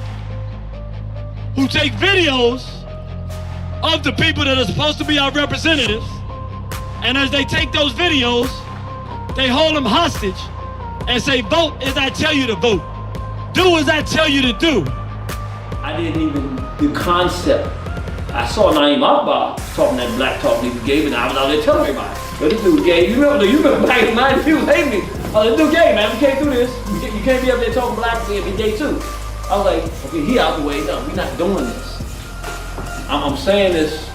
who take videos of the people that are supposed to be our representatives, and as they take those videos, they hold them hostage and say, vote as I tell you to vote. Do as I tell you to do. I didn't even, the concept. I saw Naeem Akbar talking that black talk he was gay, and I was out there telling everybody, yo, this dude gay. You remember back in the 90s, people hating me. Oh, this dude gay, man, we can't do this. You can't be up there talking black and be gay too. I was like, okay, he out the way. No, we're not doing this. I'm saying this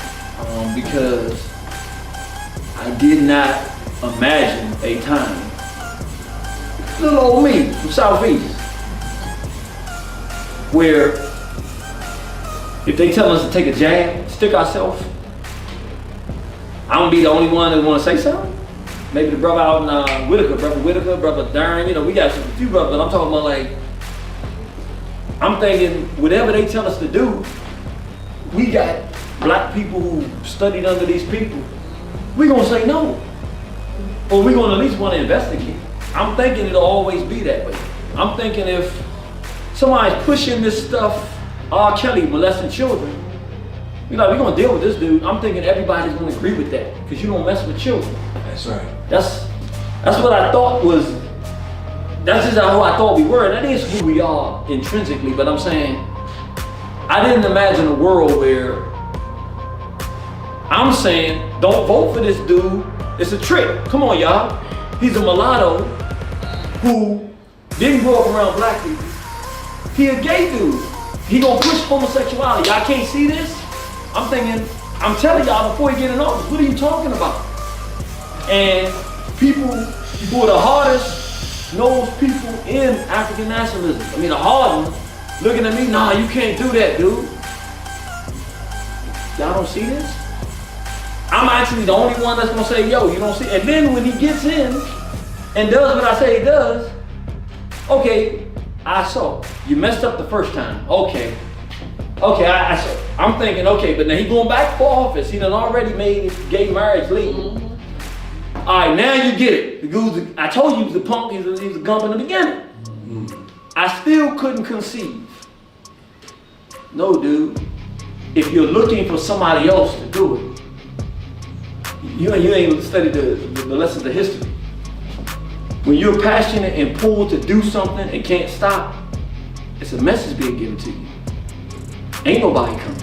because I did not imagine a time, little old me from Southeast, where if they tell us to take a jab, stick ourselves, I'm gonna be the only one that wanna say something. Maybe the brother out in Whitaker, brother Darren, you know, we got a few brothers, but I'm talking about like, I'm thinking whatever they tell us to do, we got black people who studied under these people, we gonna say no. Or we gonna at least wanna investigate. I'm thinking it'll always be that way. I'm thinking if somebody's pushing this stuff, R. Kelly molesting children, we're gonna deal with this dude. I'm thinking everybody's gonna agree with that, because you don't mess with children. That's right. That's what I thought was, that's just how I thought we were. That is who we are intrinsically, but I'm saying, I didn't imagine a world where I'm saying, don't vote for this dude. It's a trick. Come on, y'all. He's a mulatto who didn't grow up around black people. He a gay dude. He gonna push homosexuality. Y'all can't see this? I'm thinking, I'm telling y'all before you get in office, what are you talking about? And people who are the hardest nosed people in African nationalism, I mean the hard ones, looking at me, nah, you can't do that, dude. Y'all don't see this? I'm actually the only one that's gonna say, yo, you don't see. And then when he gets in and does what I say he does, okay, I saw. You messed up the first time. Okay, I saw. I'm thinking, okay, but now he going back for office. He done already made gay marriage legal. All right, now you get it. The dude, I told you he was a punk, he was a gump in the beginning. I still couldn't conceive. No, dude. If you're looking for somebody else to do it, you ain't studied the lessons of history. When you're passionate and pulled to do something and can't stop, it's a message being given to you. Ain't nobody coming.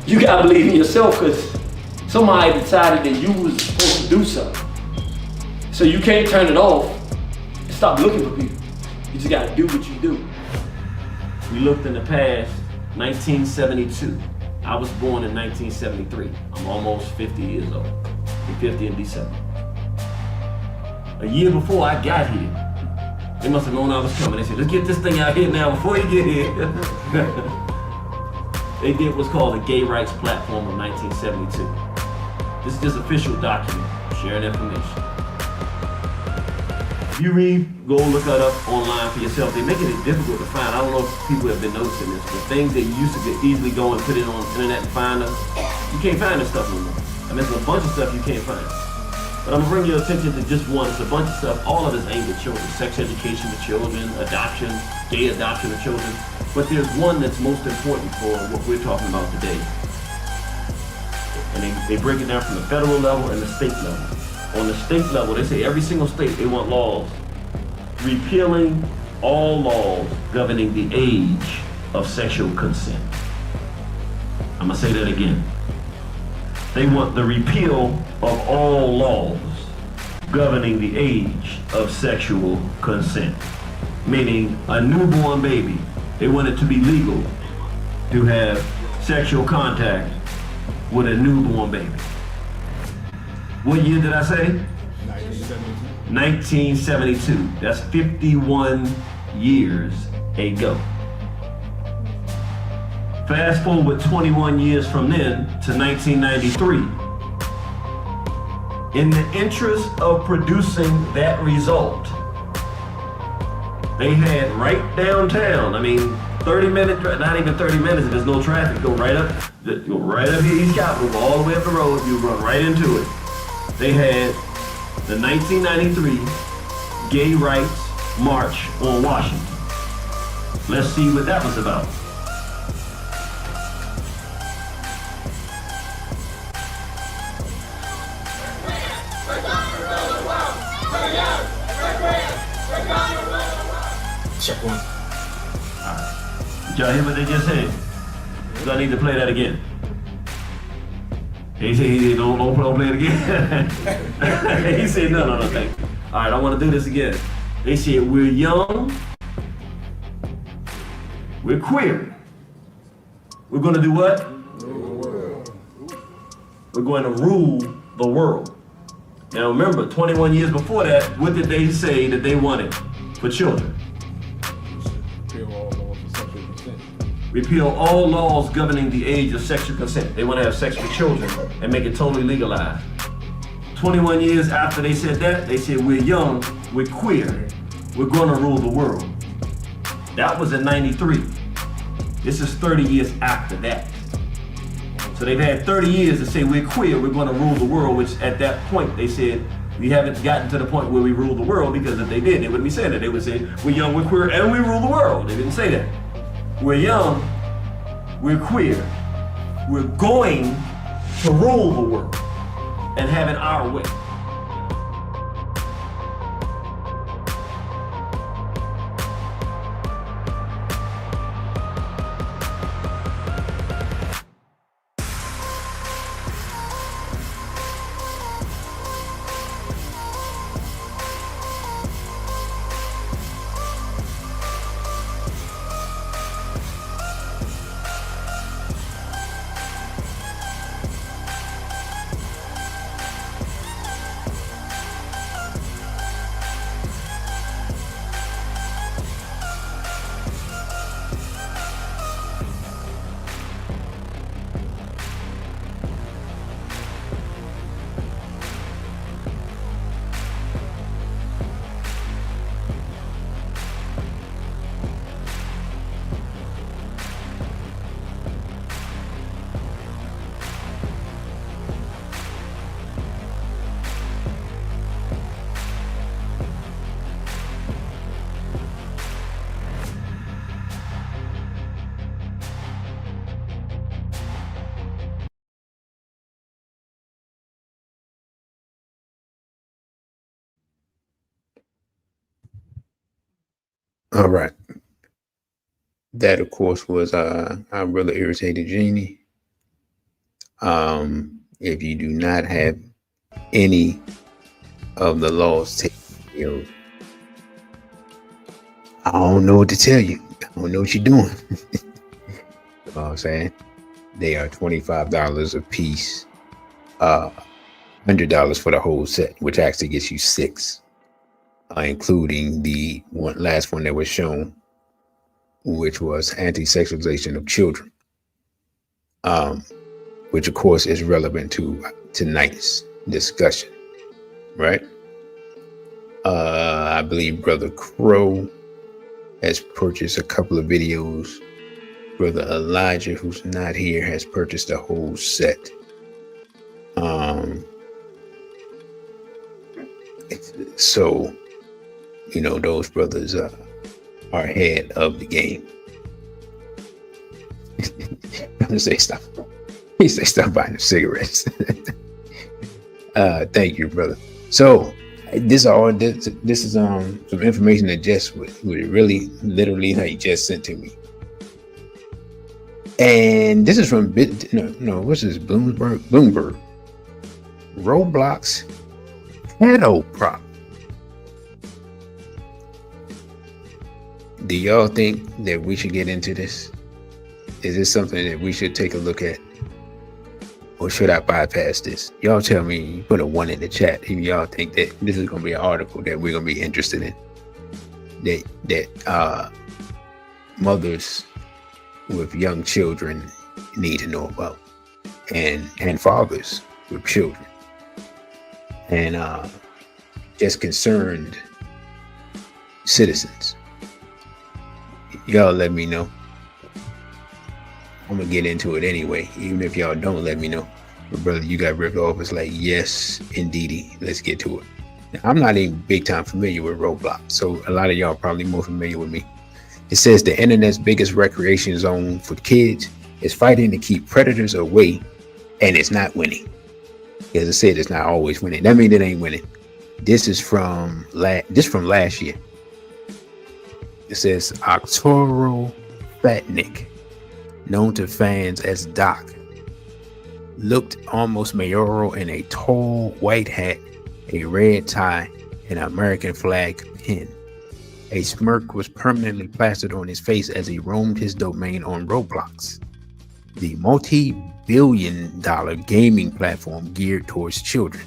You gotta believe in yourself, because somebody decided that you was supposed to do something. So you can't turn it off and stop looking for people. You just gotta do what you do. We looked in the past, 1972. I was born in 1973. I'm almost 50 years old. I'm 50 in December. A year before I got here, they must have known I was coming. They said, let's get this thing out here now before you get here. They did what's called the Gay Rights Platform of 1972. This is just official document, sharing information. If you go look it up online for yourself, they're making it difficult to find. I don't know if people have been noticing this, but things that you used to easily go and put it on the internet and find them, you can't find this stuff anymore. I mean, there's a bunch of stuff you can't find. But I'm gonna bring your attention to just one. It's a bunch of stuff, all of it's aimed at children. Sex education of children, adoption, gay adoption of children. But there's one that's most important for what we're talking about today. And they break it down from the federal level and the state level. On the state level, they say every single state, they want laws repealing all laws governing the age of sexual consent. I'm gonna say that again. They want the repeal of all laws governing the age of sexual consent. Meaning a newborn baby, they want it to be legal to have sexual contact with a newborn baby. What year did I say? 1972. That's 51 years ago. Fast forward 21 years from then to 1993. In the interest of producing that result, they had right downtown, 30 minutes, not even 30 minutes if there's no traffic, go right up here, East Capitol, go all the way up the road, you run right into it. They had the 1993 Gay Rights March on Washington. Let's see what that was about. Check one. Did y'all hear what they just said? Do I need to play that again? He said, don't play it again. He said, no, thank you. All right, I want to do this again. They said, we're young, we're queer. We're going to do what? We're going to rule the world. Now remember, 21 years before that, what did they say that they wanted for children? Repeal all laws governing the age of sexual consent. They want to have sex with children and make it totally legalized. 21 years after they said that, they said, we're young, we're queer, we're going to rule the world. That was in 93. This is 30 years after that. So they've had 30 years to say we're queer, we're going to rule the world, which at that point they said, we haven't gotten to the point where we rule the world, because if they did, they wouldn't be saying that. They would say, we're young, we're queer, and we rule the world. They didn't say that. We're young, we're queer, we're going to rule the world and have it our way. All right. That, of course, was our brother Irritated Genie. If you do not have any of the laws, I don't know what to tell you. I don't know what you're doing. You know what I'm saying? They are $25 a piece, $100 for the whole set, which actually gets you 6, including the last one that was shown, which was anti-sexualization of children, which of course is relevant to tonight's discussion, right? I believe Brother Crow has purchased a couple of videos. Brother Elijah, who's not here, has purchased a whole set. So, you know, those brothers are ahead of the game. I'm gonna say stop. He say stop buying the cigarettes. Thank you, brother. So this is some information that just was really literally like just sent to me. And this is from what's this? Bloomberg. Roblox Ped0 prop. Do y'all think that we should get into this? Is this something that we should take a look at? Or should I bypass this? Y'all tell me, put a 1 in the chat if y'all think that this is going to be an article that we're going to be interested in. That mothers with young children need to know about. And fathers with children. And just concerned citizens. Y'all let me know. I'm gonna get into it anyway, even if y'all don't let me know. But brother, you got ripped off. It's like, yes, indeedy. Let's get to it. Now, I'm not even big time familiar with Roblox, so a lot of y'all are probably more familiar with me. It says the internet's biggest recreation zone for kids is fighting to keep predators away, and it's not winning. As I said, it's not always winning. That means it ain't winning. This is from last year. It says Arturo Fatnik, known to fans as Doc, looked almost mayoral in a tall white hat, a red tie, and an American flag pin. A smirk was permanently plastered on his face as he roamed his domain on Roblox, the multi-billion-dollar gaming platform geared towards children.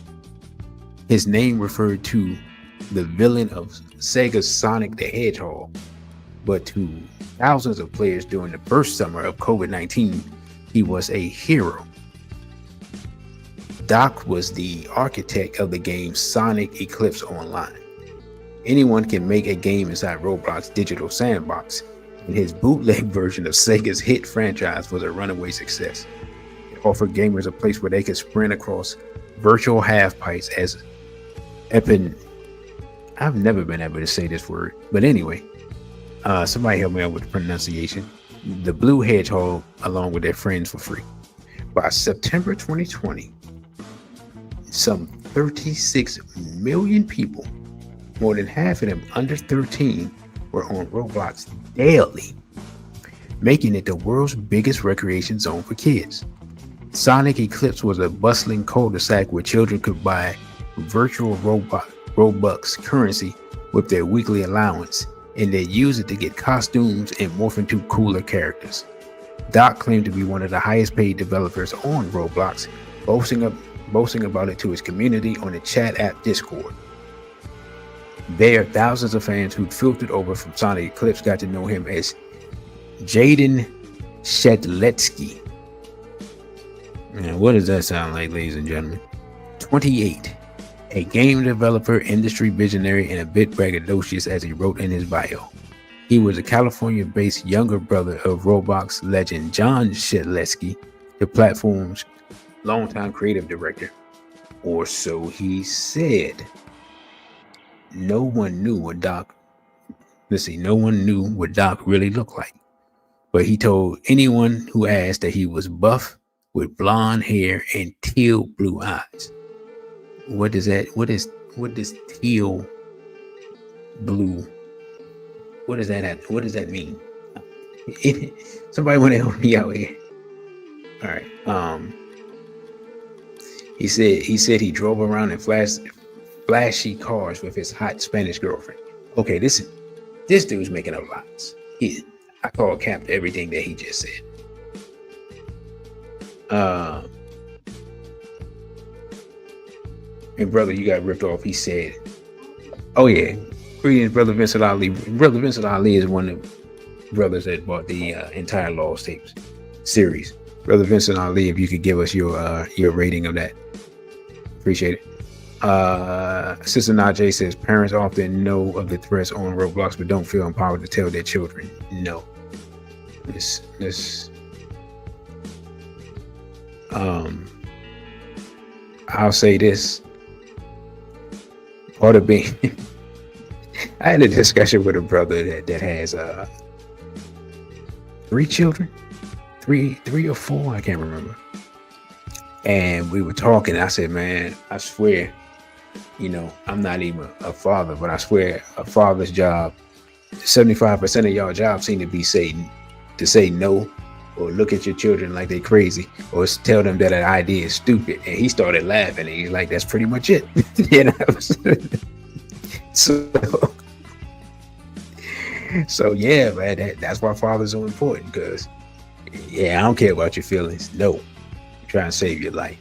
His name referred to the villain of Sega's Sonic the Hedgehog, but to thousands of players during the first summer of COVID-19, he was a hero. Doc was the architect of the game Sonic Eclipse Online. Anyone can make a game inside Roblox digital sandbox, and his bootleg version of Sega's hit franchise was a runaway success. It offered gamers a place where they could sprint across virtual half-pipes as Epstein. I've never been able to say this word, but anyway, somebody help me out with the pronunciation. The Blue Hedgehog, along with their friends, for free. By September 2020, some 36 million people, more than half of them under 13, were on Roblox daily, making it the world's biggest recreation zone for kids. Sonic Eclipse was a bustling cul-de-sac where children could buy virtual Robux currency with their weekly allowance, and they use it to get costumes and morph into cooler characters. Doc claimed to be one of the highest paid developers on Roblox, boasting about it to his community on the chat app Discord. There, thousands of fans who'd filtered over from Sonic Eclipse got to know him as Jaden Shedletsky. Now, what does that sound like, ladies and gentlemen? 28, a game developer, industry visionary, and a bit braggadocious, as he wrote in his bio. He was a California-based younger brother of Roblox legend John Shedletsky, the platform's longtime creative director. Or so he said. No one knew what Doc really looked like. But he told anyone who asked that he was buff with blonde hair and teal blue eyes. What does teal blue? What does that mean? Somebody want to help me out here. All right. He said he drove around in flashy cars with his hot Spanish girlfriend. Okay, this dude's making up lots. I call cap to everything that he just said. And brother, you got ripped off. He said, "Oh yeah, greetings, brother Vincent Ali." Brother Vincent Ali is one of the brothers that bought the entire Lost Tapes series. Brother Vincent Ali, if you could give us your rating of that, appreciate it. Sister Najee says parents often know of the threats on Roblox but don't feel empowered to tell their children no. I'll say this. Part of being I had a discussion with a brother that has 3 children, three or 4, I can't remember. And we were talking. I said, man, I swear, I'm not even a father, but I swear a father's job, 75% of y'all jobs seem to be to say no, or look at your children like they crazy, or tell them that an idea is stupid. And he started laughing, and he's like, that's pretty much it. So yeah, man, that's why fathers are important, because Yeah, I don't care about your feelings. No, I'm trying to save your life.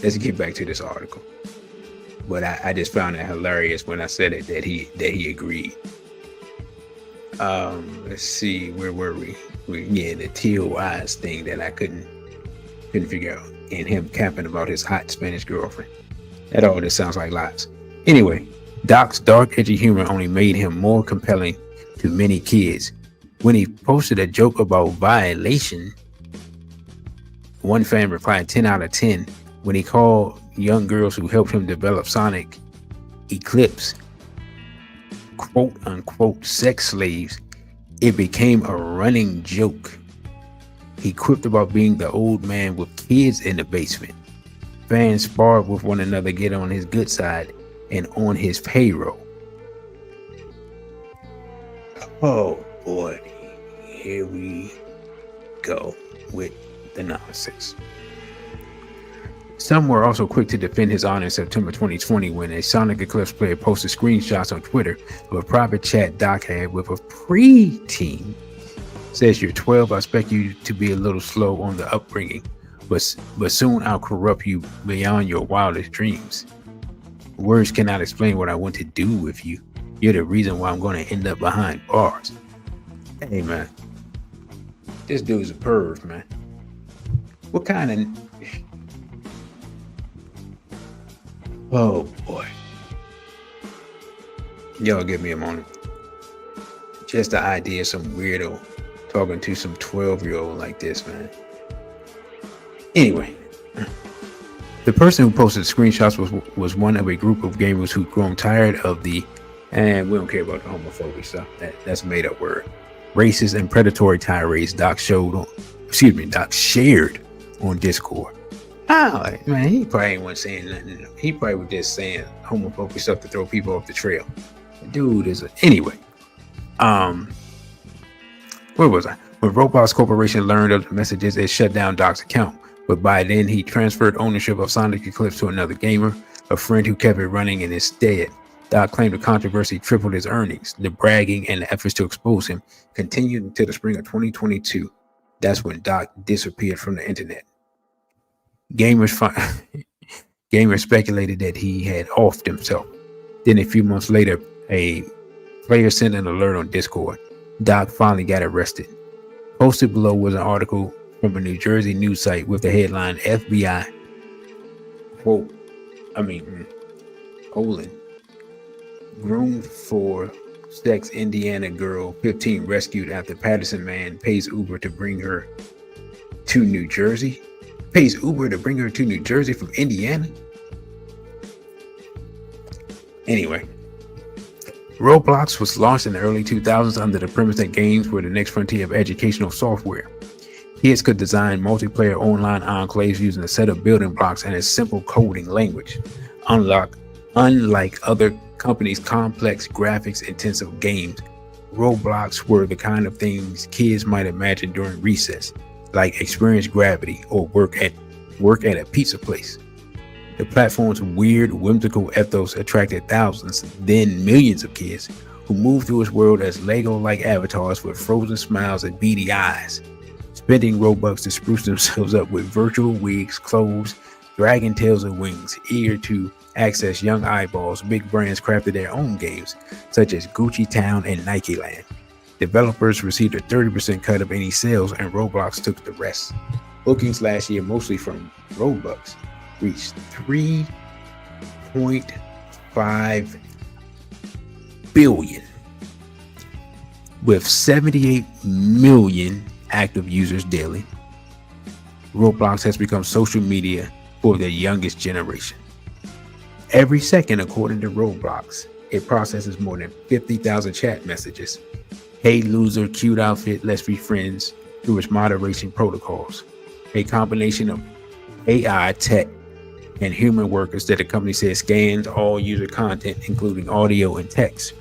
Let's get back to this article. But I just found it hilarious when I said it that he agreed. Let's see, where were we? The teal eyes thing that I couldn't figure out, and him capping about his hot Spanish girlfriend. That all just sounds like lies. Anyway, Doc's dark, edgy humor only made him more compelling to many kids. When he posted a joke about violation, one fan replied 10 out of 10 when he called young girls who helped him develop Sonic Eclipse quote unquote sex slaves. It became a running joke. He quipped about being the old man with kids in the basement. Fans sparred with one another, get on his good side and on his payroll. Oh boy, here we go with the nonsense. Some were also quick to defend his honor in September 2020 when a Sonic Eclipse player posted screenshots on Twitter of a private chat Doc had with a pre-teen. Says, "You're 12, I expect you to be a little slow on the upbringing, but soon I'll corrupt you beyond your wildest dreams. Words cannot explain what I want to do with you. You're the reason why I'm going to end up behind bars." Hey man, this dude's a perv, man. What kind of... Oh boy. Y'all give me a moment. Just the idea of some weirdo talking to some 12-year-old like this, man. Anyway, the person who posted the screenshots was one of a group of gamers who'd grown tired of the, and we don't care about the homophobic stuff, that's a made up word, racist and predatory tirades Doc shared on Discord. Oh man, he probably wasn't saying nothing. He probably was just saying homophobic stuff to throw people off the trail. The dude is anyway. Where was I? When Roblox Corporation learned of the messages, it shut down Doc's account. But by then, he transferred ownership of Sonic Eclipse to another gamer, a friend who kept it running, and instead, Doc claimed the controversy tripled his earnings. The bragging and the efforts to expose him continued until the spring of 2022. That's when Doc disappeared from the internet. Gamers speculated that he had offed himself. Then a few months later, a player sent an alert on Discord. Doc finally got arrested. Posted below was an article from a New Jersey news site with the headline FBI groomed for sex Indiana girl 15 rescued after Patterson man pays Uber to bring her to New Jersey. Pays Uber to bring her to New Jersey from Indiana. Anyway, Roblox was launched in the early 2000s under the premise that games were the next frontier of educational software. Kids could design multiplayer online enclaves using a set of building blocks and a simple coding language. Unlike other companies' complex graphics-intensive games, Roblox were the kind of things kids might imagine during recess, like experience gravity or work at a pizza place. The platform's weird, whimsical ethos attracted thousands, then millions of kids who moved through its world as Lego-like avatars with frozen smiles and beady eyes, spending Robux to spruce themselves up with virtual wigs, clothes, dragon tails and wings. Eager to access young eyeballs, big brands crafted their own games, such as Gucci Town and Nike Land. Developers received a 30% cut of any sales, and Roblox took the rest. Bookings last year, mostly from Robux, reached 3.5 billion, with 78 million active users daily. Roblox has become social media for the youngest generation. Every second, according to Roblox, it processes more than 50,000 chat messages. Hey loser, cute outfit, let's be friends, through its moderation protocols. A combination of AI, tech, and human workers that the company says scans all user content, including audio and text.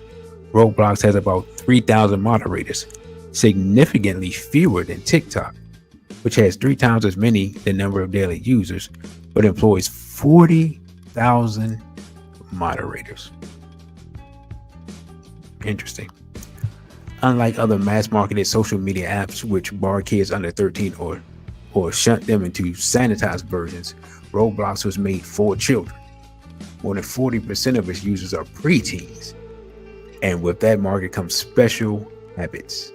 Roblox has about 3,000 moderators, significantly fewer than TikTok, which has 3 times as many the number of daily users, but employs 40,000 moderators. Interesting. Unlike other mass-marketed social media apps which bar kids under 13 or shunt them into sanitized versions, Roblox was made for children. More than 40% of its users are preteens. And with that market comes special hazards,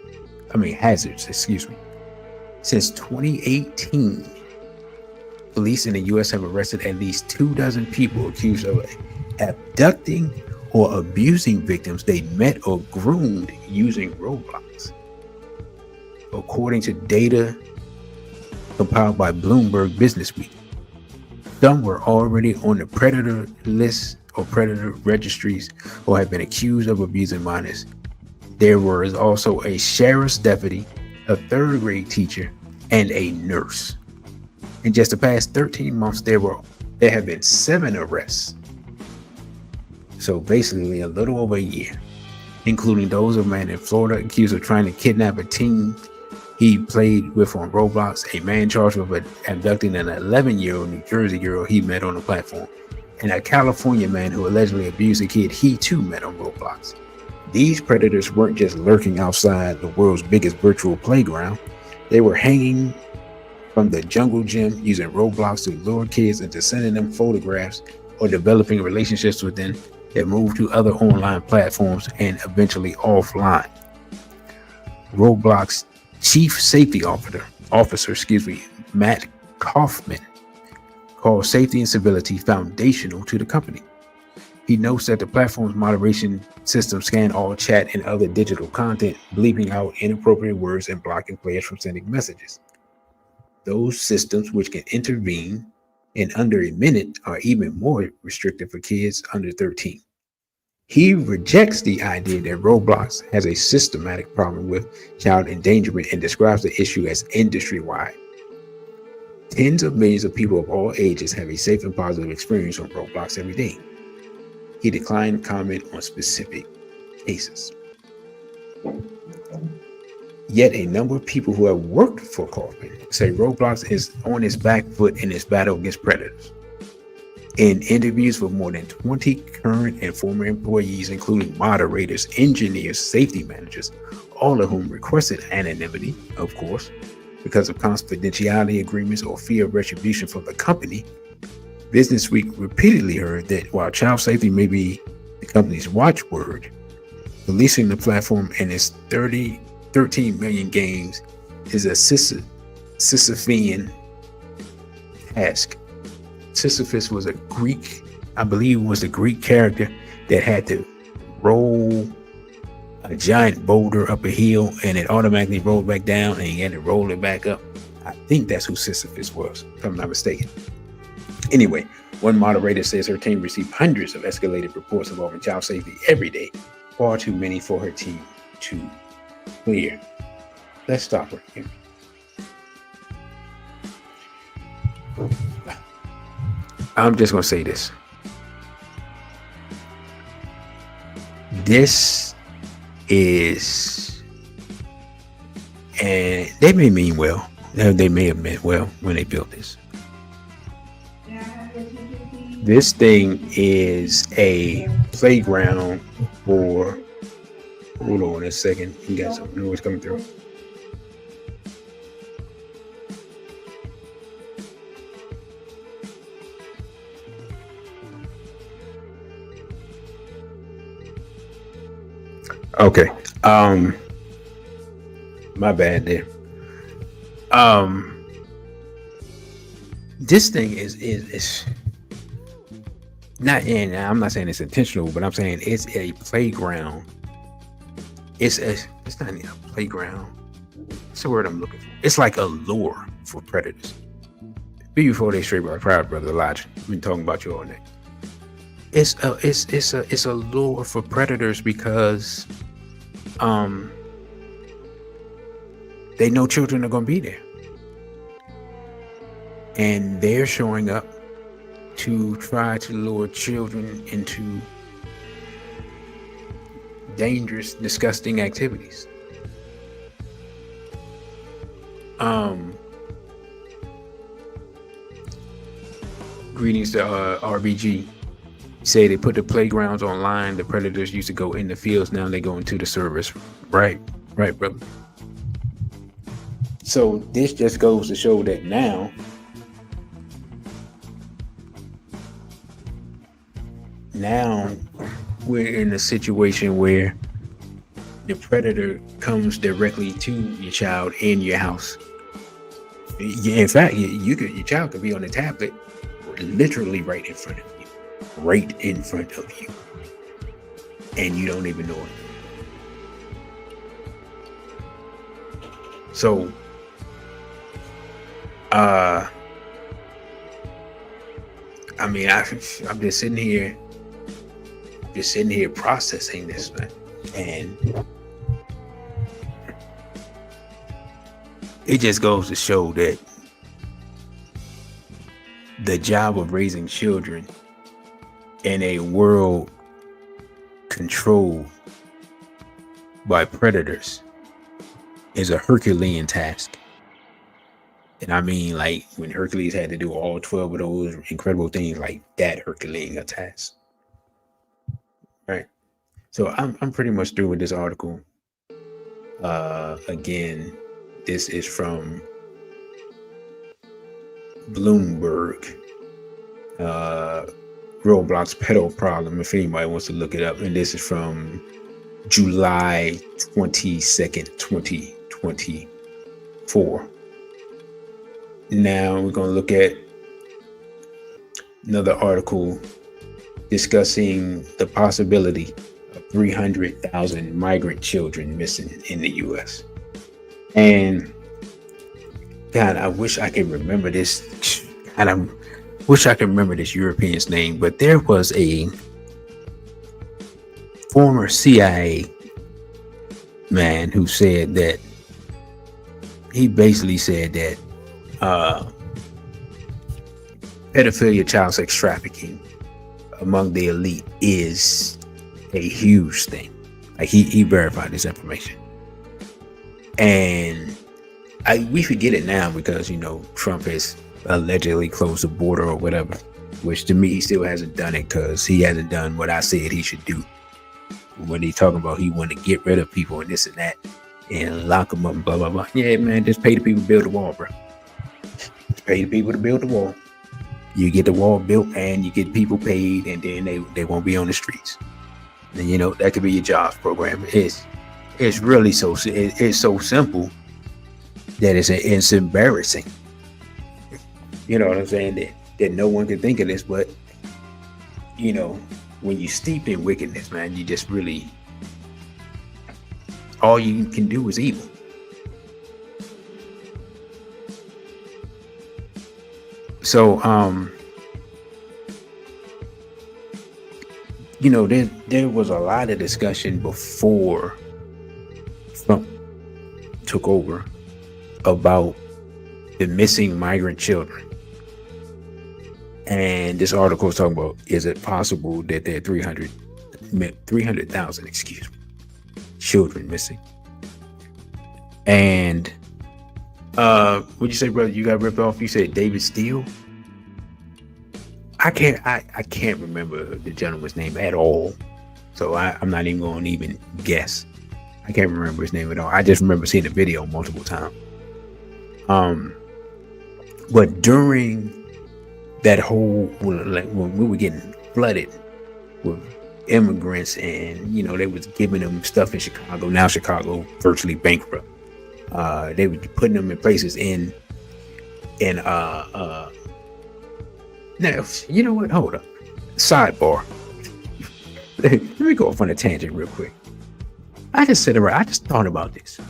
Since 2018, police in the US have arrested at least 24 people accused of abducting or abusing victims they met or groomed using Roblox. According to data compiled by Bloomberg Businessweek, some were already on the predator list or predator registries or have been accused of abusing minors. There was also a sheriff's deputy, a third-grade teacher, and a nurse. In just the past 13 months, there have been 7 arrests. So basically a little over a year, including those of a man in Florida accused of trying to kidnap a teen he played with on Roblox, a man charged with abducting an 11-year-old New Jersey girl he met on the platform, and a California man who allegedly abused a kid he too met on Roblox. These predators weren't just lurking outside the world's biggest virtual playground. They were hanging from the jungle gym using Roblox to lure kids into sending them photographs or developing relationships with them that moved to other online platforms and eventually offline. Roblox Chief Safety Officer, Matt Kaufman, called safety and civility foundational to the company. He notes that the platform's moderation system scan all chat and other digital content, bleeping out inappropriate words and blocking players from sending messages. Those systems, which can intervene in under a minute, are even more restrictive for kids under 13. He rejects the idea that Roblox has a systematic problem with child endangerment and describes the issue as industry-wide. Tens of millions of people of all ages have a safe and positive experience on Roblox every day. He declined to comment on specific cases. Yet a number of people who have worked for Kaufman say Roblox is on its back foot in its battle against predators. In interviews with more than 20 current and former employees, including moderators, engineers, safety managers, all of whom requested anonymity, of course, because of confidentiality agreements or fear of retribution from the company, Businessweek repeatedly heard that while child safety may be the company's watchword, releasing the platform and its 13 million games is a Sisyphean task. Sisyphus was a Greek, I believe was the Greek character that had to roll a giant boulder up a hill and it automatically rolled back down and he had to roll it back up. I think that's who Sisyphus was, if I'm not mistaken. Anyway, one moderator says her team received hundreds of escalated reports involving child safety every day, far too many for her team to clear. Let's stop right here. I'm just going to say this. This is, and they may mean well. They may have meant well when they built this. This thing is a playground for, hold on a second. You got some noise coming through. Okay. My bad there. This thing is not, and I'm not saying it's intentional, but I'm saying it's a playground. It's not even a playground. It's the word I'm looking for. It's like a lure for predators. Before they straight by proud brother Elijah. I've been talking about you all day. It's a lure for predators because they know children are going to be there, and they're showing up to try to lure children into dangerous, disgusting activities. Greetings to RBG. Say they put the playgrounds online. The predators used to go in the fields. Now they go into the service. Right. Right, brother. So this just goes to show that now we're in a situation where the predator comes directly to your child in your house. In fact, your child could be on a tablet, literally right in front of you, and you don't even know it. So, I mean, I'm just sitting here processing this, man, and it just goes to show that the job of raising children in a world controlled by predators is a Herculean task. And I mean, like, when Hercules had to do all 12 of those incredible things, like that Herculean task. Right. So I'm pretty much through with this article. Again, this is from Bloomberg. Roblox pedo problem, if anybody wants to look it up. And this is from July 22nd, 2024. Now we're going to look at another article discussing the possibility of 300,000 migrant children missing in the U.S. And God, I wish I could remember this. And I wish I could remember this European's name, but there was a former CIA man who said that he basically said that pedophilia, child sex trafficking among the elite is a huge thing. Like he verified this information, and we forget it now because, you know, Trump has allegedly closed the border or whatever, which to me he still hasn't done it because he hasn't done what I said he should do. When he talking about he want to get rid of people and this and that and lock them up and blah blah blah. Yeah, man, just pay the people to build the wall, bro. Pay the people to build the wall. You get the wall built and you get people paid, and then they won't be on the streets. And you know, that could be your jobs program. It's really it's so simple that it's embarrassing. You know what I'm saying? That no one can think of this, but you know, when you steep in wickedness, man, you just really, all you can do is evil. So, you know, there was a lot of discussion before Trump took over about the missing migrant children. And this article is talking about, is it possible that there are 300,000, children missing? And what'd you say, brother? You got ripped off? You said David Steele? I can't remember the gentleman's name at all. So I'm not even going to even guess. I can't remember his name at all. I just remember seeing the video multiple times. But during that whole, like when we were getting flooded with immigrants, and you know, they was giving them stuff in Chicago. Now Chicago virtually bankrupt. They were putting them in places in now, you know what? Hold up. Sidebar. Let me go off on a tangent real quick. I just thought about this.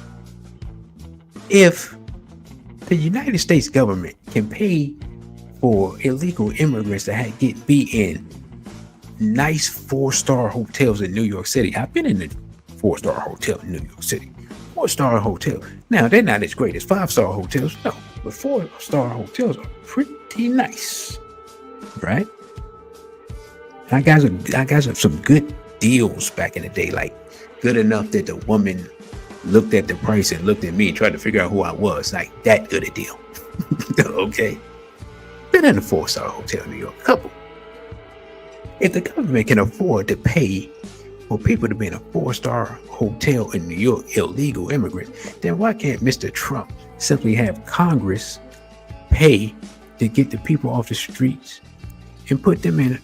If the United States government can pay for illegal immigrants to be in nice 4-star hotels in New York City. I've been in a 4-star hotel in New York City. 4-star hotel. Now, they're not as great as 5-star hotels, no, but 4-star hotels are pretty nice, right? I got some good deals back in the day, like good enough that the woman looked at the price and looked at me and tried to figure out who I was. Like that good a deal. Okay. Been in a 4-star hotel in New York, couple. If the government can afford to pay for people to be in a 4-star hotel in New York illegal immigrants, then why can't Mr. Trump simply have Congress pay to get the people off the streets and put them in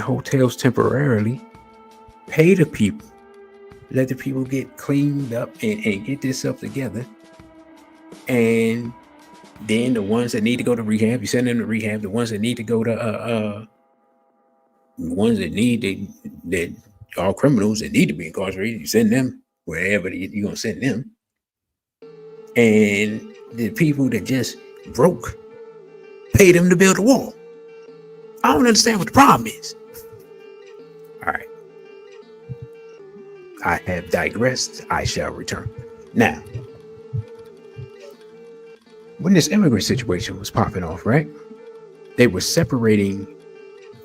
hotels temporarily, pay the people, let the people get cleaned up and get this stuff together, and then the ones that need to go to rehab, you send them to rehab. The ones that need to go to the ones that are criminals that need to be incarcerated, you send them wherever you're gonna send them. And the people that just broke, pay them to build a wall. I don't understand what the problem is. All right. I have digressed. I shall return. Now, when this immigrant situation was popping off, right? They were separating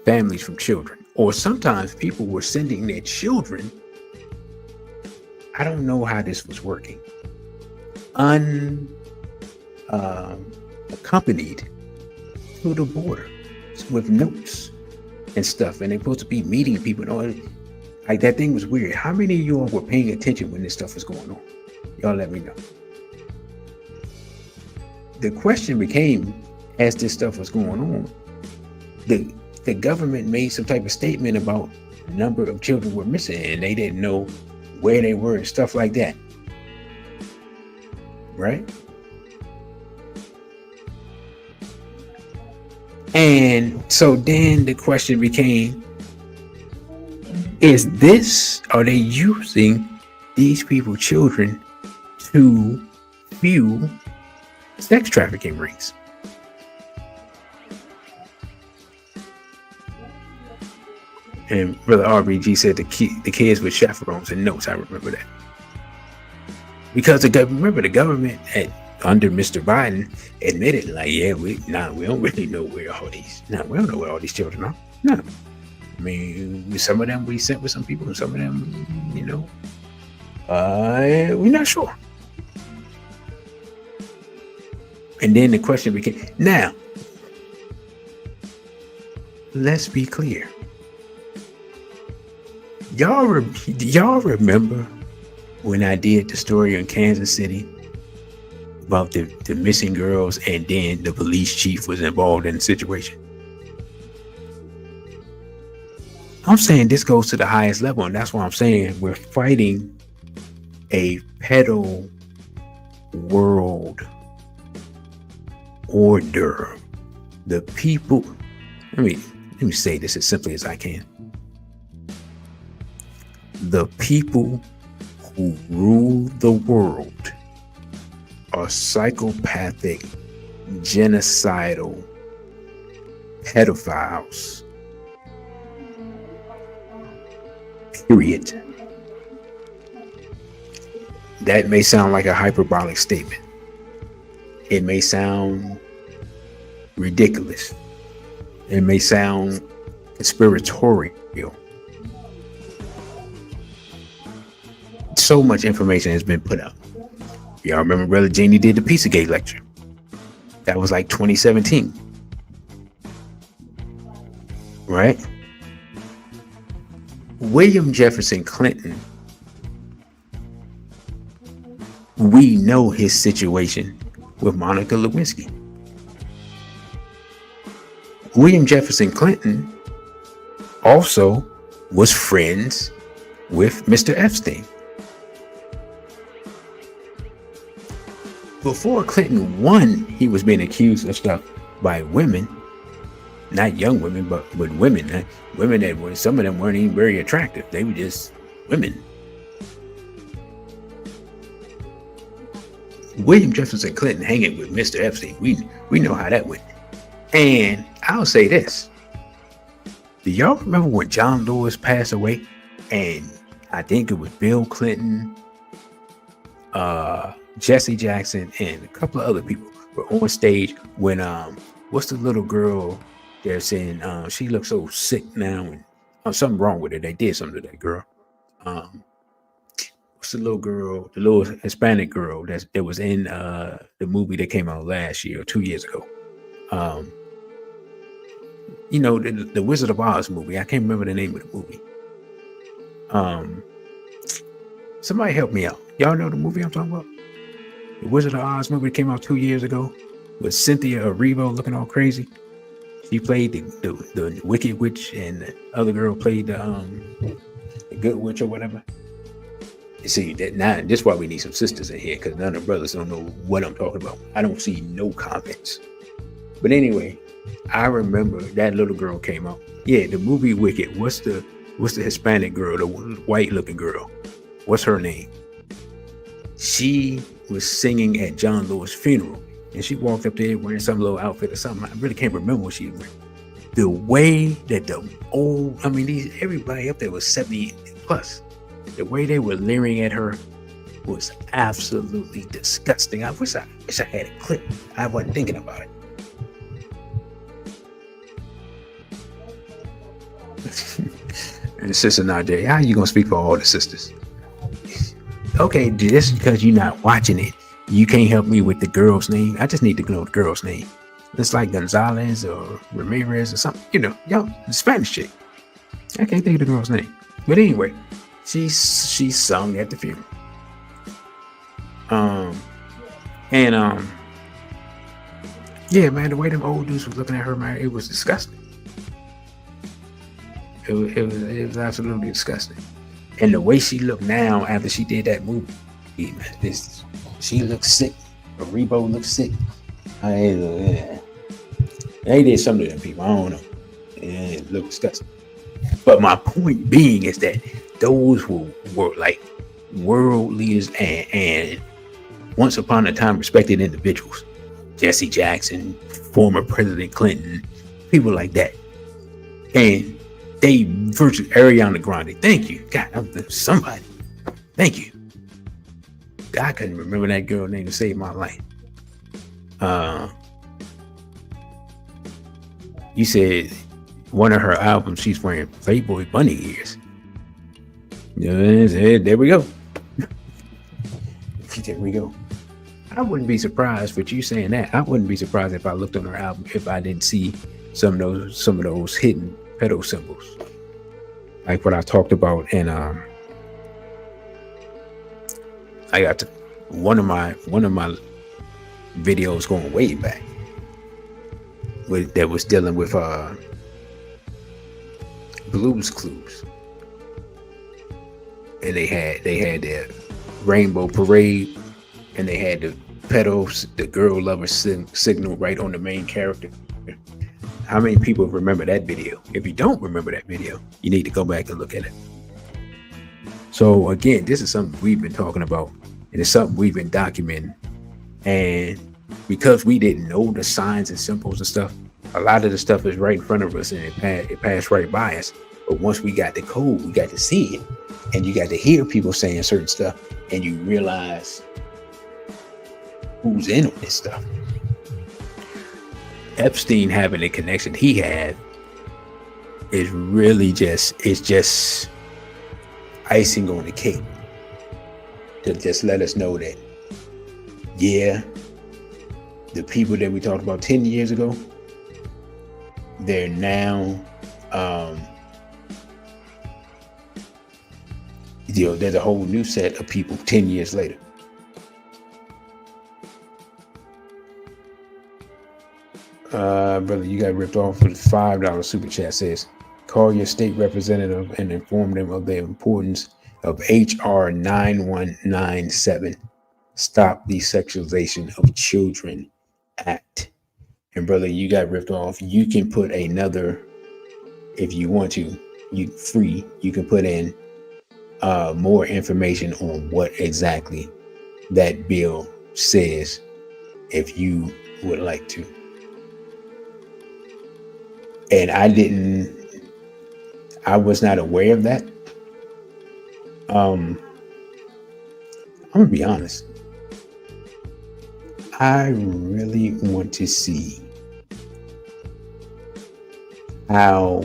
families from children, or sometimes people were sending their children. I don't know how this was working. Accompanied to the border with notes and stuff, and they're supposed to be meeting people and all. Like, that thing was weird. How many of y'all were paying attention when this stuff was going on? Y'all let me know. The question became, as this stuff was going on, the government made some type of statement about the number of children were missing, and they didn't know where they were and stuff like that. Right? And so then the question became, are they using these people, children, to fuel sex trafficking rings? And Brother RBG said the kids with chaperones and notes. I remember that. Because the government under Mr. Biden admitted, like, yeah, we don't really know where all these children are. No. I mean, some of them we sent with some people, and some of them, we're not sure. And then the question became, now, let's be clear. Y'all remember when I did the story in Kansas City about the missing girls, and then the police chief was involved in the situation? I'm saying this goes to the highest level, and that's why I'm saying we're fighting a pedo world order. The people, let me say this as simply as I can. The people who rule the world are psychopathic, genocidal pedophiles. Period. That may sound like a hyperbolic statement. It may sound ridiculous. It may sound conspiratorial. So much information has been put out. Y'all remember Brother Genie did the Pizzagate lecture? That was like 2017. Right? William Jefferson Clinton, we know his situation with Monica Lewinsky. William Jefferson Clinton also was friends with Mr. Epstein. Before Clinton won, he was being accused of stuff by women, not young women, but women. Women that were, some of them weren't even very attractive. They were just women. William Jefferson Clinton hanging with Mr. Epstein. We know how that went. And I'll say this. Do y'all remember when John Lewis passed away? And I think it was Bill Clinton, Jesse Jackson, and a couple of other people were on stage when what's the little girl they're saying she looks so sick now, and something wrong with her. They did something to that girl. What's the little girl, the little Hispanic girl that was in the movie that came out last year or 2 years ago? The Wizard of Oz movie. I can't remember the name of the movie. Somebody help me out. Y'all know the movie I'm talking about? The Wizard of Oz movie that came out 2 years ago with Cynthia Erivo looking all crazy. She played the Wicked Witch, and the other girl played the Good Witch or whatever. You see, that's why we need some sisters in here, because none of the brothers don't know what I'm talking about. I don't see no comments. But anyway, I remember that little girl came out. Yeah, the movie Wicked. What's the Hispanic girl, the white looking girl? What's her name? She was singing at John Lewis' funeral, and she walked up there wearing some little outfit or something. I really can't remember what she was wearing. The way that everybody up there was 70 plus. The way they were leering at her was absolutely disgusting. I wish I had a clip. I wasn't thinking about it. And Sister Najee, how you gonna speak for all the sisters? Okay, just because you're not watching it, you can't help me with the girl's name. I just need to know the girl's name. It's like Gonzalez or Ramirez or something. Y'all, the Spanish chick. I can't think of the girl's name. But anyway, she sung at the funeral. Yeah, man, the way them old dudes was looking at her, man, it was disgusting. It was absolutely disgusting. And the way she looked now after she did that movie, she looks sick. Rebo looks sick. They did something to them people. I don't know. It looked disgusting. But my point being is that those were like world leaders and once upon a time respected individuals. Jesse Jackson, former President Clinton, people like that. And they virtually Ariana Grande. Thank you. God, somebody. Thank you. I couldn't remember that girl's name to save my life. You said one of her albums, she's wearing Playboy bunny ears. There we go. There we go. I wouldn't be surprised with you saying that. I wouldn't be surprised if I looked on her album if I didn't see some of those hidden pedo symbols, like what I talked about. And I got one of my videos going way back that was dealing with Blue's Clues, and they had their rainbow parade, and they had the pedos, the girl lover signal right on the main character. How many people remember that video? If you don't remember that video, you need to go back and look at it. So again, this is something we've been talking about, and it's something we've been documenting. And because we didn't know the signs and symbols and stuff, a lot of the stuff is right in front of us, and it passed right by us. But once we got the code, we got to see it, and you got to hear people saying certain stuff, and you realize who's in on this stuff. Epstein having the connection he had is really just icing on the cake to just let us know that, yeah, the people that we talked about 10 years ago, they're now, there's a whole new set of people 10 years later. Brother, you got ripped off with a $5 super chat. Says, call your state representative and inform them of the importance of HR 9197, Stop the Sexualization of Children Act. And brother, you got ripped off. You can put another, if you want to, you can put in more information on what exactly that bill says if you would like to. And I was not aware of that. I'm gonna be honest. I really want to see how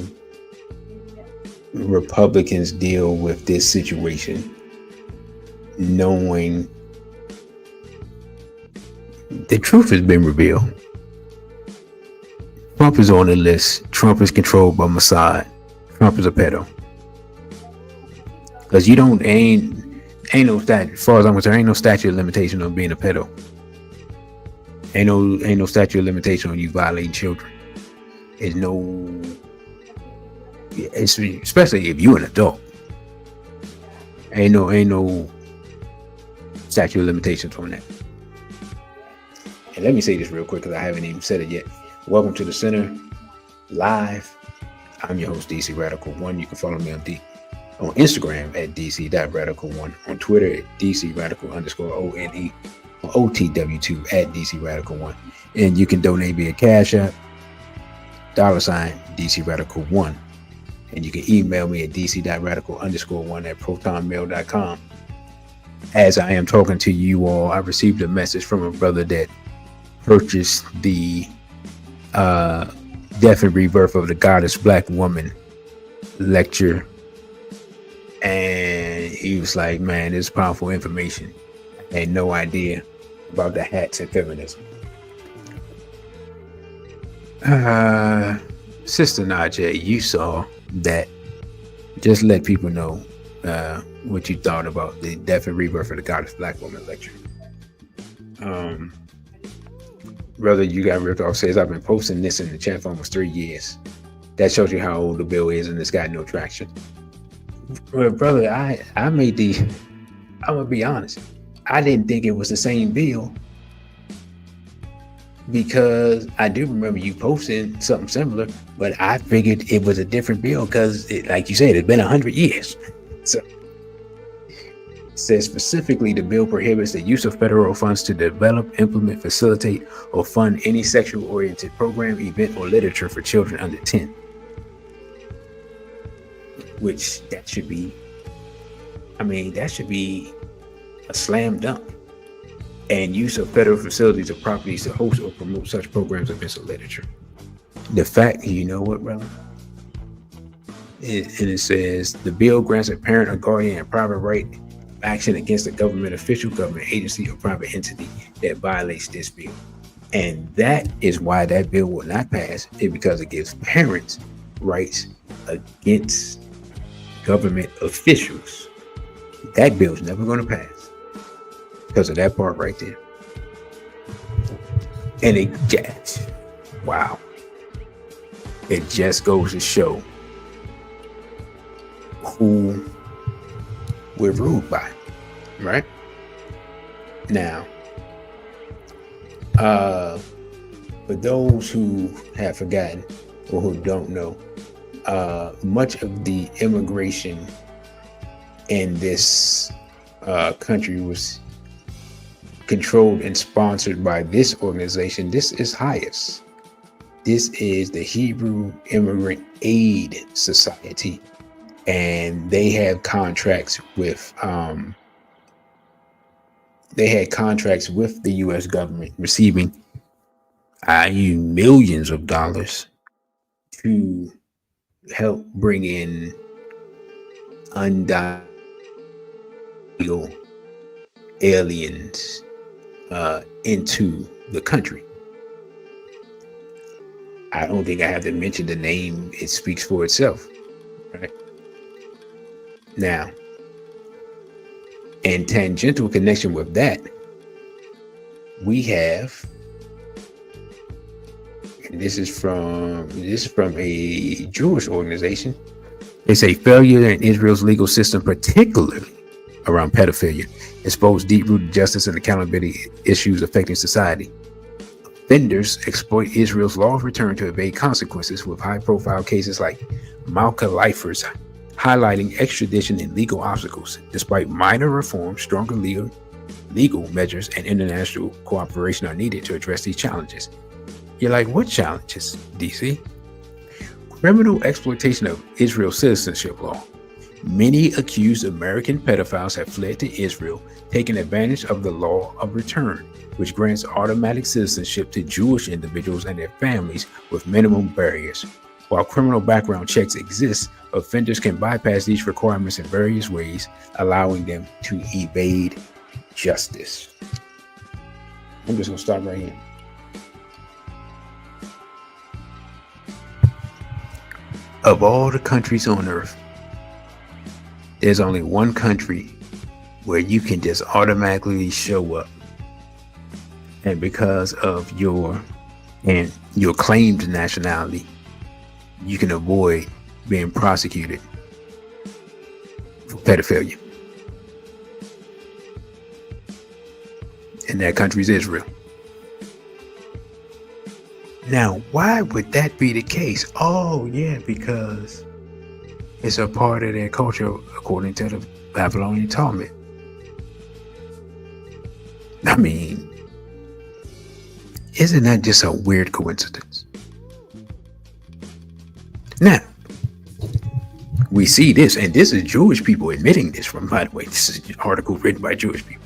Republicans deal with this situation, knowing the truth has been revealed. Trump is on the list. Trump is controlled by Mossad. Trump is a pedo. Because you don't ain't no statute, as far as I'm concerned, ain't no statute of limitation on being a pedo. Ain't no statute of limitation on you violating children. There's no, especially if you're an adult. Ain't no statute of limitations on that. And let me say this real quick because I haven't even said it yet. Welcome to the Center Live. I'm your host, DC Radical1. You can follow me on Instagram at DC.Radical1, on Twitter at DC_Radical_ONE, on OTW2 at DC Radical1. And you can donate via Cashapp $DC Radical1. And you can email me at DC.Radical_1 at protonmail.com. As I am talking to you all, I received a message from a brother that purchased the Death and Rebirth of the Goddess Black Woman lecture. And he was like, man, this is powerful information. I had no idea about the hats and feminism. Sister Najee, you saw that. Just let people know what you thought about the Death and Rebirth of the Goddess Black Woman lecture. Brother, you got real talk says, I've been posting this in the chat for almost 3 years. That shows you how old the bill is, and it's got no traction. Well, brother, I'm gonna be honest. I didn't think it was the same bill because I do remember you posting something similar, but I figured it was a different bill because, like you said, it's been 100 years. So it says specifically the bill prohibits the use of federal funds to develop, implement, facilitate, or fund any sexual-oriented program, event, or literature for children under 10. Which that should be a slam dunk. And use of federal facilities or properties to host or promote such programs, events, or literature. The fact, you know what, brother? It says the bill grants a parent or guardian a private right of action against a government official, government agency, or private entity that violates this bill. And that is why that bill will not pass, because it gives parents rights against government officials. That bill's never going to pass because of that part right there. And it just goes to show who we're ruled by, right? Now, for those who have forgotten or who don't know, much of the immigration in this country was controlled and sponsored by this organization. This is HIAS. This is the Hebrew Immigrant Aid Society, and they have contracts with the U.S. government, receiving millions of dollars to help bring in undocumented aliens into the country. I don't think I have to mention the name. It speaks for itself, right? Now, in tangential connection with that, we have, and this is from a Jewish organization. It's a failure in Israel's legal system, particularly around pedophilia, expose deep-rooted justice and accountability issues affecting society. Offenders exploit Israel's law of return to evade consequences, with high-profile cases like Malka Leifer's highlighting extradition and legal obstacles. Despite minor reforms, stronger legal measures and international cooperation are needed to address these challenges. You're like, what challenges, DC? Criminal exploitation of Israel's citizenship law. Many accused American pedophiles have fled to Israel, taking advantage of the law of return, which grants automatic citizenship to Jewish individuals and their families with minimum barriers. While criminal background checks exist, offenders can bypass these requirements in various ways, allowing them to evade justice. I'm just going to stop right here. Of all the countries on earth, There's only one country where you can just automatically show up, and because of your claimed nationality, you can avoid being prosecuted for pedophilia. And that country is Israel. Now, why would that be the case? Oh, yeah, because it's a part of their culture, according to the Babylonian Talmud. I mean, isn't that just a weird coincidence? Now, we see this, and this is Jewish people admitting this from, by the way, this is an article written by Jewish people.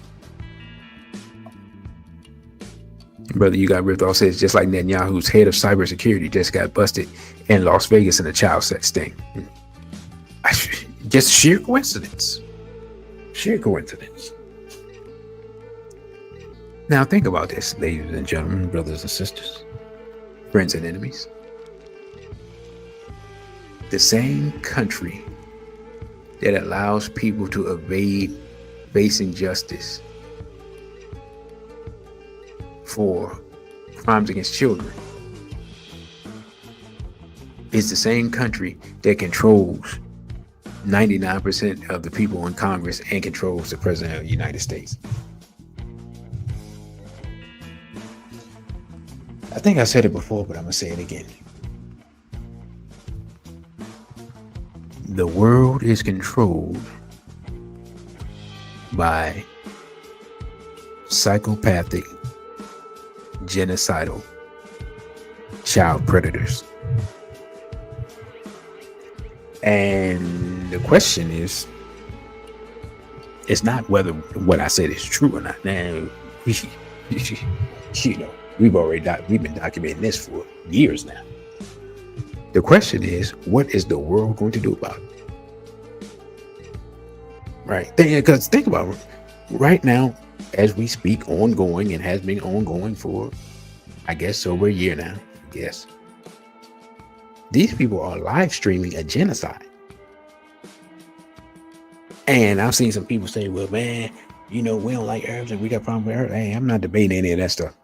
Brother, you got ripped off says, just like Netanyahu's head of cybersecurity just got busted in Las Vegas in a child sex sting. Just sheer coincidence. Sheer coincidence. Now think about this, ladies and gentlemen, brothers and sisters, friends and enemies. The same country that allows people to evade facing justice for crimes against children is the same country that controls 99% of the people in Congress and controls the President of the United States. I think I said it before, but I'm going to say it again. The world is controlled by psychopathic, genocidal child predators. And the question is, it's not whether what I said is true or not. Now, you know, we've been documenting this for years now. The question is, what is the world going to do about it? Right? Because think about it. Right now, as we speak, ongoing, and has been ongoing for, I guess, over a year now. Yes. These people are live streaming a genocide. And I've seen some people say, well, man, you know, we don't like Arabs and we got problems with Arabs. Hey, I'm not debating any of that stuff.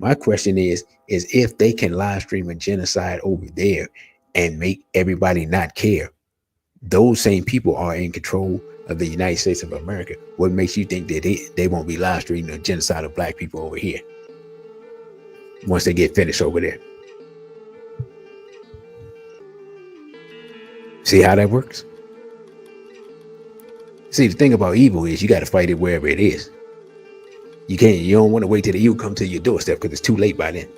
My question is if they can live stream a genocide over there and make everybody not care, those same people are in control of the United States of America. What makes you think that they won't be live streaming a genocide of black people over here once they get finished over there? See how that works? See, the thing about evil is you got to fight it wherever it is. You don't want to wait till the evil come to your doorstep because it's too late by then.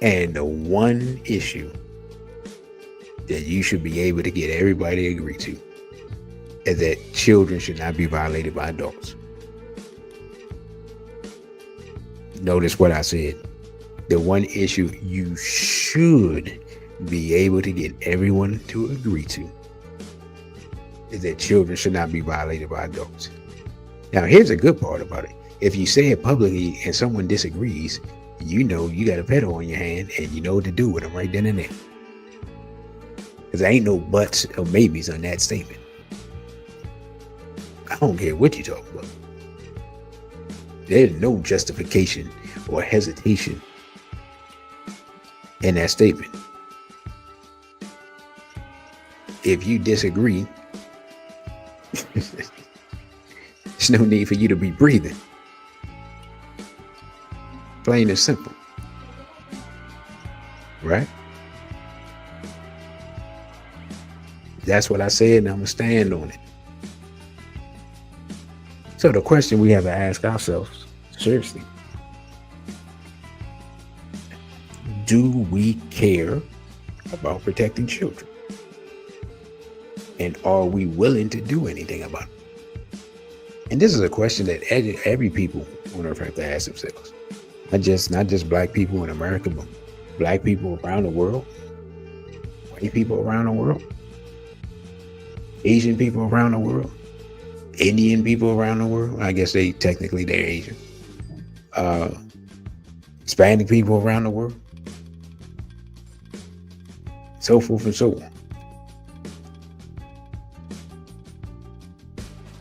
And the one issue that you should be able to get everybody to agree to is that children should not be violated by adults. Notice what I said. The one issue you should be able to get everyone to agree to is that children should not be violated by adults. Now, here's a good part about it. If you say it publicly and someone disagrees, you know you got a pedo on your hand and you know what to do with them right then and there. Because there ain't no buts or maybes on that statement. I don't care what you talk about. There's no justification or hesitation in that statement. If you disagree, there's no need for you to be breathing. Plain and simple. Right? That's what I said, and I'm going to stand on it. So the question we have to ask ourselves, seriously, do we care about protecting children? And are we willing to do anything about it? And this is a question that every people on earth have to ask themselves. Not just black people in America, but black people around the world, white people around the world, Asian people around the world, Indian people around the world. I guess they're Asian. Hispanic people around the world. so forth and so on.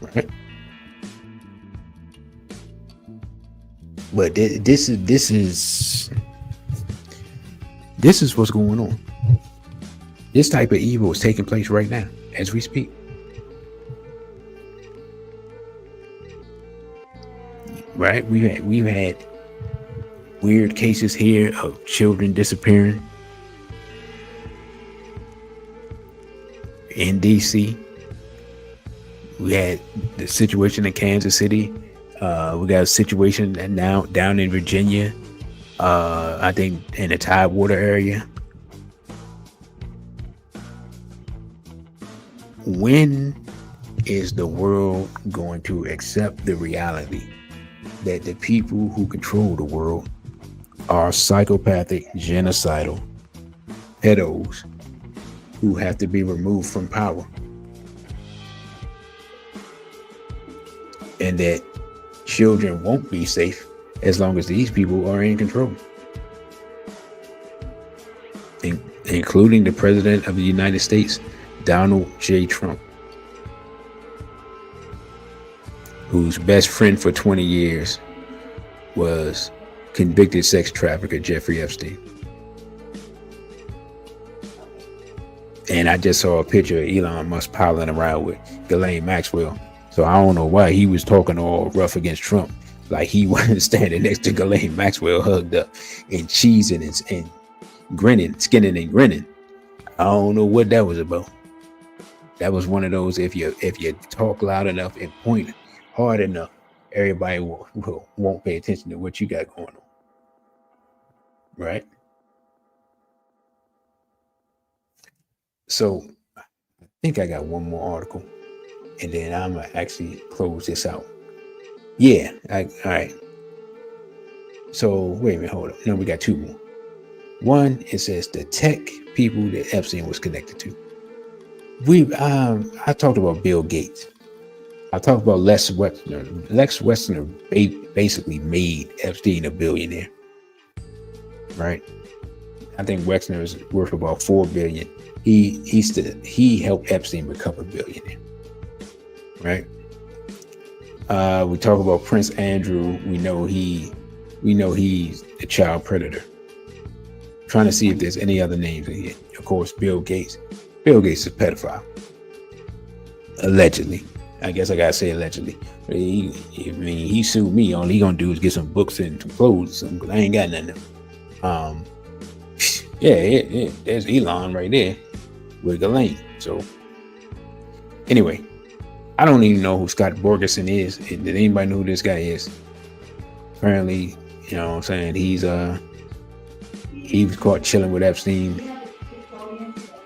Right? But this is what's going on. This type of evil is taking place right now as we speak. Right? We've had weird cases here of children disappearing in DC. We had the situation in Kansas City. We got a situation now down in Virginia. I think in the Tidewater area. When is the world going to accept the reality that the people who control the world are psychopathic, genocidal pedos who have to be removed from power? And that children won't be safe as long as these people are in control, including the President of the United States, Donald J. Trump, whose best friend for 20 years was convicted sex trafficker Jeffrey Epstein. And I just saw a picture of Elon Musk piling around with Ghislaine Maxwell. So I don't know why he was talking all rough against Trump, like he wasn't standing next to Ghislaine Maxwell hugged up and cheesing and grinning, skinning and grinning. I don't know what that was about. That was one of those, if you talk loud enough and point hard enough, everybody won't pay attention to what you got going on. Right? So I think I got one more article, and then I'm gonna actually close this out. Yeah, all right. So wait a minute, hold up. No, we got two more. One, it says the tech people that Epstein was connected to. I talked about Bill Gates. I talked about Lex Wexner. Lex Wexner basically made Epstein a billionaire, right? I think Wexner is worth about $4 billion. He helped Epstein become a billionaire, right? We talk about Prince Andrew. We know he's a child predator. Trying to see if there's any other names in here. Of course, Bill Gates. Bill Gates is a pedophile. Allegedly. I guess I gotta say allegedly. He sued me. All he gonna do is get some books and some clothes or something, because I ain't got nothing. There's Elon right there with Ghislaine. So anyway, I don't even know who Scott Borgerson is. Did anybody know who this guy is? Apparently, you know what I'm saying, he was caught chilling with Epstein.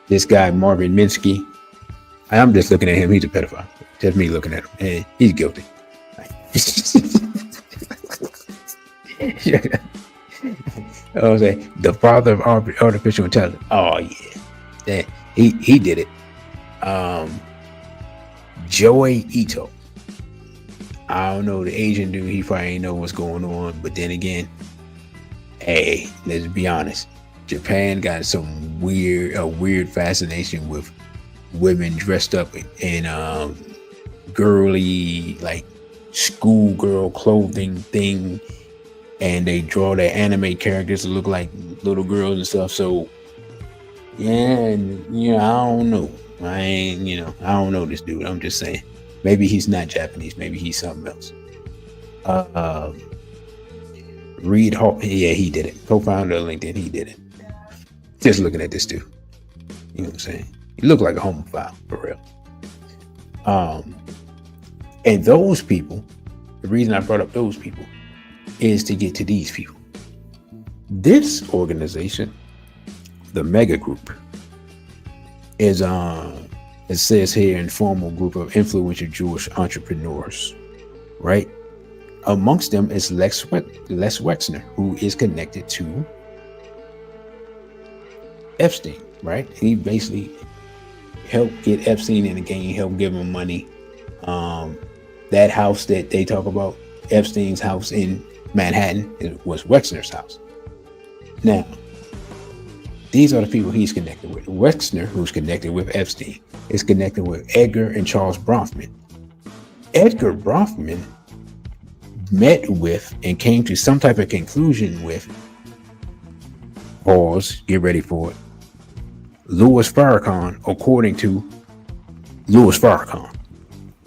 This guy, Marvin Minsky, I'm just looking at him. He's a pedophile. Just me looking at him. And he's guilty. I was saying, the father of artificial intelligence. Oh, yeah. He did it. Joey Ito. I don't know, the Asian dude, he probably ain't know what's going on. But then again, hey, let's be honest. Japan got some weird fascination with women dressed up in girly, like schoolgirl clothing thing, and they draw their anime characters to look like little girls and stuff. So yeah, I don't know. I don't know this dude. I'm just saying, maybe he's not Japanese. Maybe he's something else. Reed Hall, yeah, he did it. Co-founder of LinkedIn, he did it. Just looking at this dude, you know what I'm saying? He looked like a homophile for real. And those people, the reason I brought up those people is to get to these people. This organization, the Mega Group, is it says here, informal group of influential Jewish entrepreneurs, right? Amongst them is Les Wexner, who is connected to Epstein, right? He basically helped get Epstein in the game, helped give him money. That house that they talk about, Epstein's house in Manhattan, it was Wexner's house. Now, These are the people he's connected with. Wexner, who's connected with Epstein, is connected with Edgar and Charles Bronfman. Edgar Bronfman met with and came to some type of conclusion with, pause, get ready for it, Louis Farrakhan, according to Louis Farrakhan.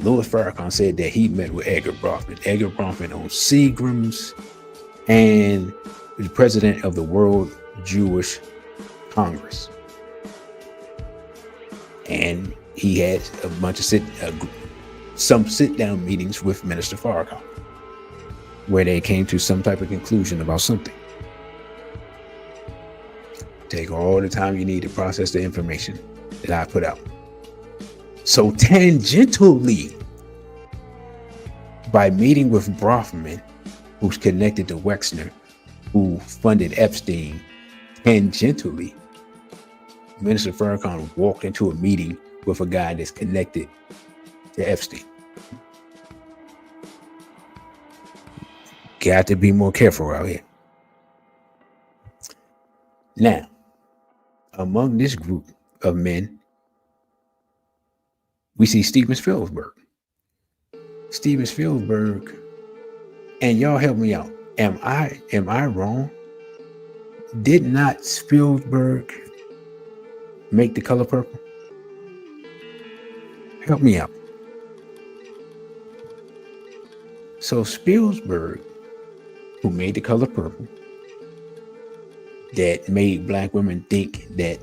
Louis Farrakhan said that he met with Edgar Bronfman. Edgar Bronfman owns Seagram's and is president of the World Jewish Congress. And he had a bunch of sit-down meetings with Minister Farrakhan, where they came to some type of conclusion about something. Take all the time you need to process the information that I put out. So tangentially, by meeting with Bronfman, who's connected to Wexner, who funded Epstein, tangentially, Minister Farrakhan walked into a meeting with a guy that's connected to Epstein. Got to be more careful out here. Now, among this group of men, we see Steven Spielberg. Steven Spielberg, and y'all help me out. Am I wrong? Did not Spielberg make The Color Purple? Help me out. So Spielberg, who made The Color Purple, that made black women think that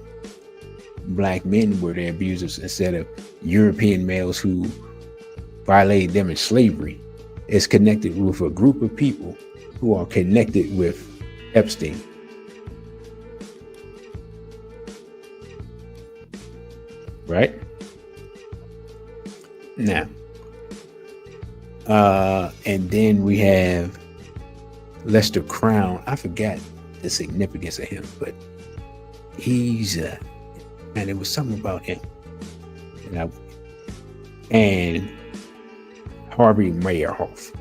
black men were the abusers instead of European males who violated them in slavery, is connected with a group of people who are connected with Epstein. Right? Now, and then we have Lester Crown. I forgot the significance of him, but he's and it was something about him, and Harvey Mayerhoff.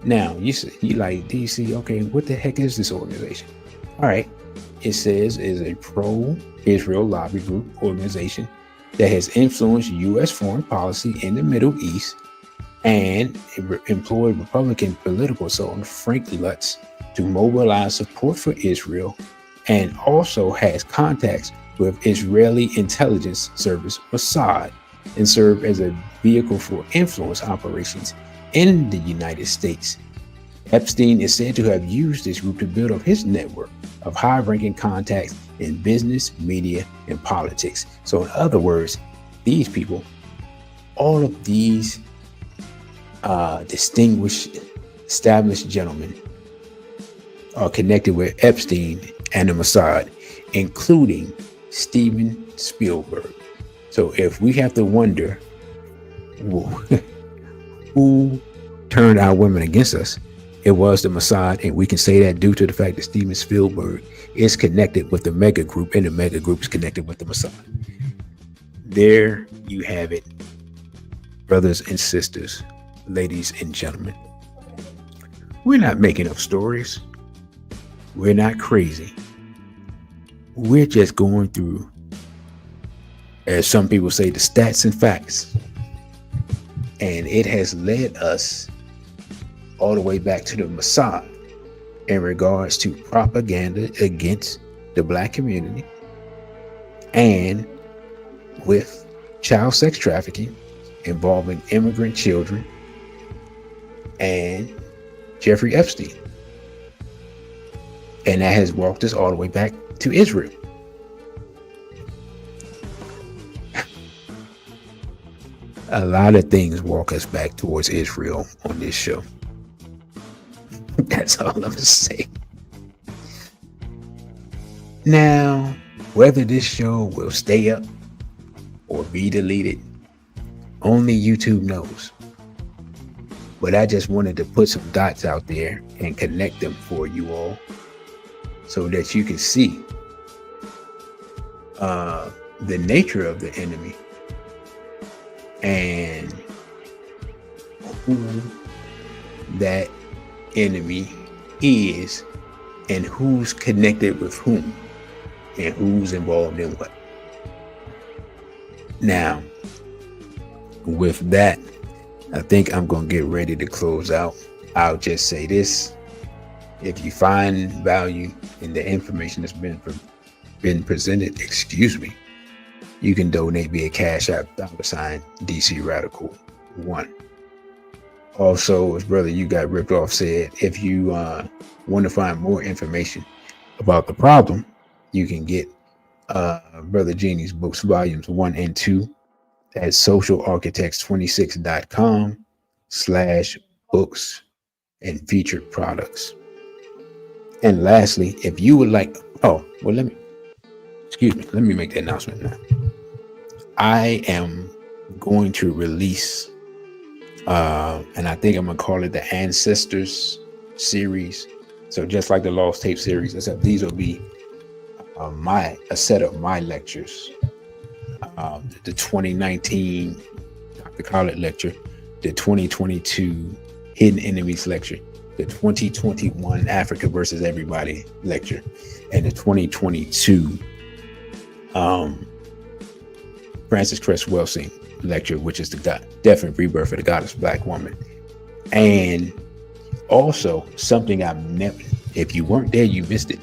Now you like DC, okay, what the heck is this organization? All right, it says is a pro-Israel lobby group organization that has influenced U.S. foreign policy in the Middle East and employed Republican political consultant Frank Lutz to mobilize support for Israel, and also has contacts with Israeli intelligence service Mossad, and served as a vehicle for influence operations in the United States. Epstein is said to have used this group to build up his network of high-ranking contacts in business, media, and politics. So in other words, these people, all of these distinguished, established gentlemen are connected with Epstein and the Mossad, including Steven Spielberg. So if we have to wonder who turned our women against us, it was the Mossad, and we can say that due to the fact that Steven Spielberg is connected with the mega group, and the mega group is connected with the Mossad. There you have it, brothers and sisters, ladies and gentlemen. We're not making up stories. We're not crazy. We're just going through, as some people say, the stats and facts. And it has led us all the way back to the Mossad in regards to propaganda against the black community, and with child sex trafficking involving immigrant children and Jeffrey Epstein. And that has walked us all the way back to Israel. A lot of things walk us back towards Israel on this show. That's all I'm gonna say. Now, whether this show will stay up or be deleted, only YouTube knows. But I just wanted to put some dots out there and connect them for you all, so that you can see the nature of the enemy and who that enemy is and who's connected with whom. and who's involved in what. Now, with that, I think I'm going to get ready to close out. I'll just say this. If you find value in the information that's been presented, you can donate via Cashapp $DCRADICAL1. Also, as Brother You Got Ripped Off said, if you want to find more information about the problem, you can get Brother Genie's books, volumes 1 and 2 at socialarchitects26.com/books and featured products. And lastly, if you would like, let me make the announcement now. I am going to release, and I think I'm going to call it the Ancestors series. So just like the Lost Tape series, except these will be a set of my lectures. The 2019 Dr. Khaled lecture, the 2022 Hidden Enemies lecture, the 2021 Africa versus Everybody lecture, and the 2022 Francis Cress Welsing lecture, which is the Death and Rebirth of the Goddess Black Woman. And also something I've never, if you weren't there, you missed it,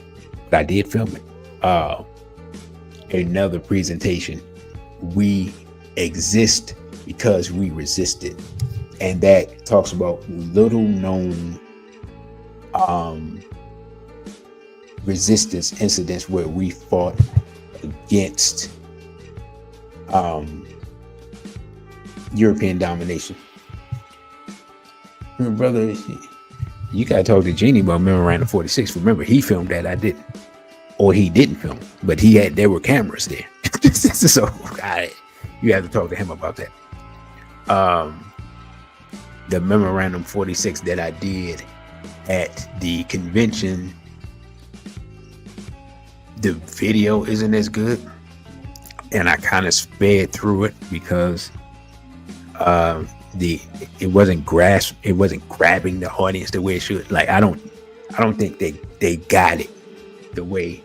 but I did film it. Another presentation, We Exist Because We Resisted. And that talks about little known resistance incidents where we fought against European domination. Brother, you gotta talk to Genie about Memorandum 46. Remember, he filmed that, I didn't. Or he didn't film it, but there were cameras there. So you have to talk to him about that. The Memorandum 46 that I did at the convention, the video isn't as good, and I kind of sped through it because it wasn't grabbing the audience the way it should. Like I don't think they got it the way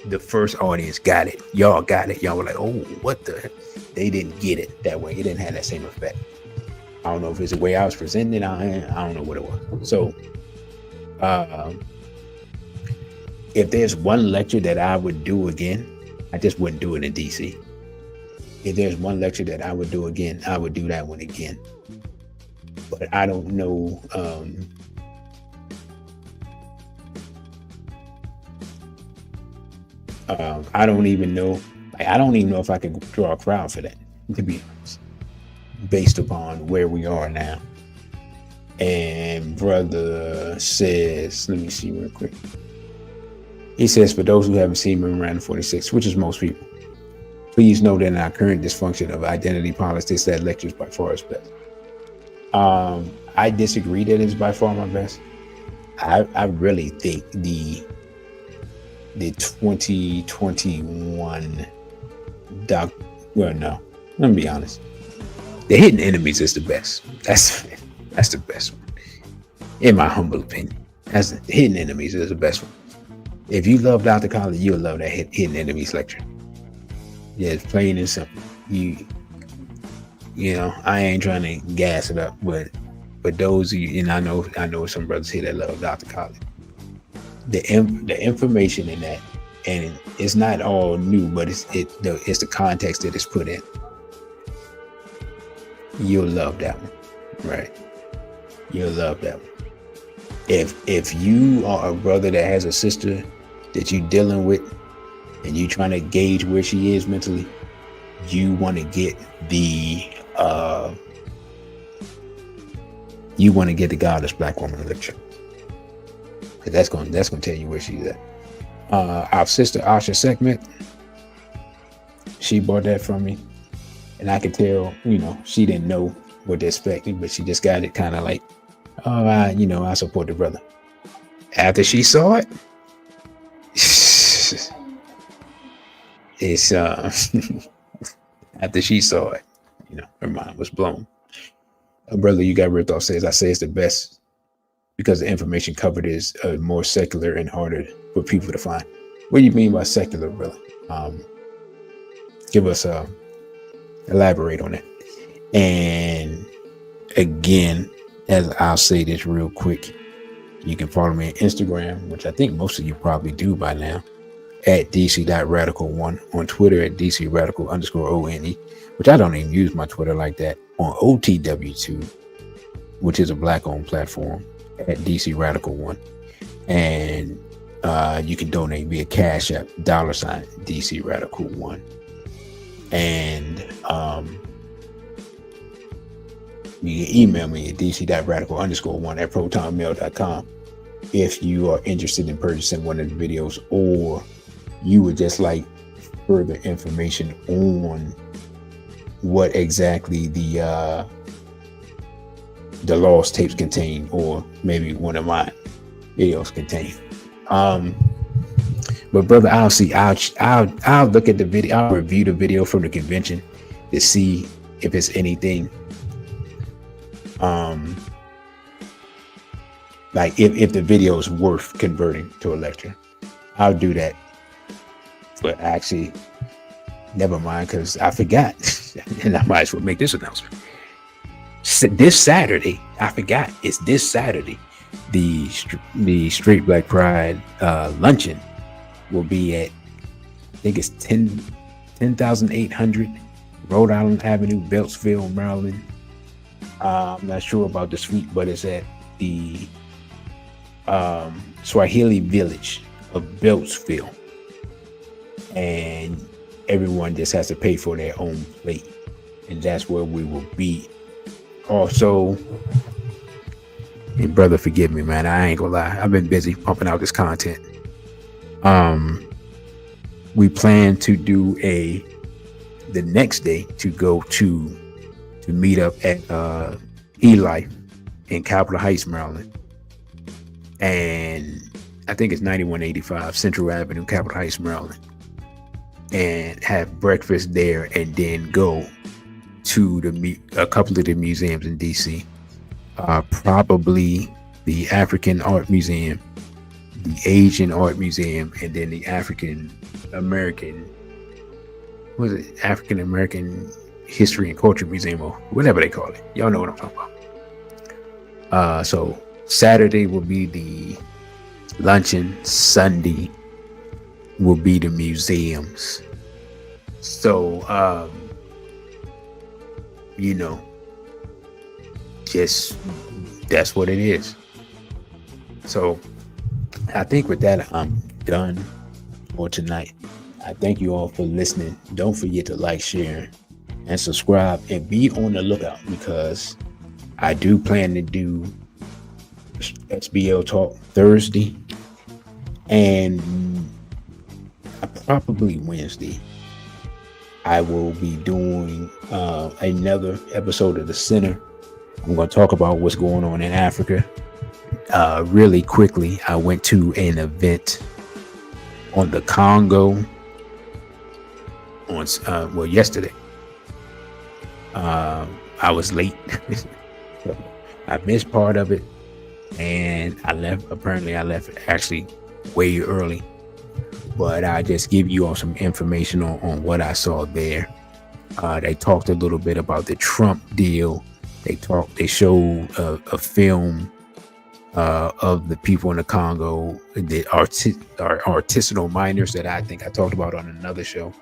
the first audience got it. Y'all got it. Y'all were like, oh, what the? They didn't get it that way. It didn't have that same effect. I don't know if it's the way I was presenting. I don't know what it was. So, if there's one lecture that I would do again, I just wouldn't do it in DC. If there's one lecture that I would do again, I would do that one again. But I don't know. I don't even know. I don't even know if I could draw a crowd for that, to be honest, based upon where we are now. And brother says, let me see real quick. He says, for those who haven't seen Memorandum 46, which is most people, please know that in our current dysfunction of identity politics, that lecture is by far its best. I disagree that it's by far my best. I really think the 2021 well, no, let me be honest. The Hidden Enemies is the best. That's the best one, in my humble opinion. The Hidden Enemies is the best one. If you love Dr. Khaled, you'll love that Hidden Enemies lecture. Yeah, it's plain and simple. You know, I ain't trying to gas it up, but those of you, and I know some brothers here that love Dr. Khaled. The information in that, and it's not all new, but it's the context that it's put in. You'll love that one, right? You'll love that one. If you are a brother that has a sister that you're dealing with, and you're trying to gauge where she is mentally, you want to get the Goddess Black Woman lecture. That's going to tell you where she's at. Our sister Asha Sekhmet, she bought that from me, and I could tell, she didn't know what to expect, but she just got it kind of like, I support the brother. After she saw it, it's after she saw it, her mind was blown. A brother You Got Ripped Off says, I say it's the best because the information covered is more secular and harder for people to find. What do you mean by secular, brother? Give us elaborate on it. And again, as I'll say this real quick, you can follow me on Instagram, which I think most of you probably do by now, at dc.radical1, on Twitter at dcradical_one, which I don't even use my Twitter like that, on OTW2, which is a black-owned platform, at dcradical1. And you can donate via Cashapp $DCRADICAL1. And you can email me at dc.radical_1@protonmail.com if you are interested in purchasing one of the videos, or you would just like further information on what exactly the lost tapes contain, or maybe one of my videos contain. But brother, I'll look at the video. I'll review the video from the convention to see if it's anything like if the video is worth converting to a lecture. I'll do that. But actually, never mind, because I forgot. And I might as well make this announcement. This Saturday, I forgot, it's this Saturday, the Straight Black Pride luncheon will be at, I think it's 10,800 Rhode Island Avenue, Beltsville, Maryland. I'm not sure about the suite, but it's at the Swahili Village of Beltsville. And everyone just has to pay for their own plate. And that's where we will be. Also, and brother, forgive me, man, I ain't gonna lie, I've been busy pumping out this content. We plan to do the next day to go to meet up at E-Life in Capitol Heights, Maryland. And I think it's 9185 Central Avenue, Capitol Heights, Maryland. And have breakfast there, and then go to a couple of the museums in DC. Probably the African Art Museum, the Asian Art Museum, and then the African American History and Culture Museum, or whatever they call it. Y'all know what I'm talking about. So Saturday will be the luncheon. Sunday will be the museums. So just that's what it is. So I think with that, I'm done for tonight. I thank you all for listening. Don't forget to like, share, and subscribe, and be on the lookout, because I do plan to do SBL Talk Thursday and probably Wednesday. I will be doing another episode of The Center. I'm going to talk about what's going on in Africa. Really quickly, I went to an event on the Congo on yesterday. I was late. I missed part of it, and I left. Apparently, I left actually way early. But I just give you all some information on what I saw there. They talked a little bit about the Trump deal. They showed a film of the people in the Congo, the artisanal miners that I think I talked about on another show.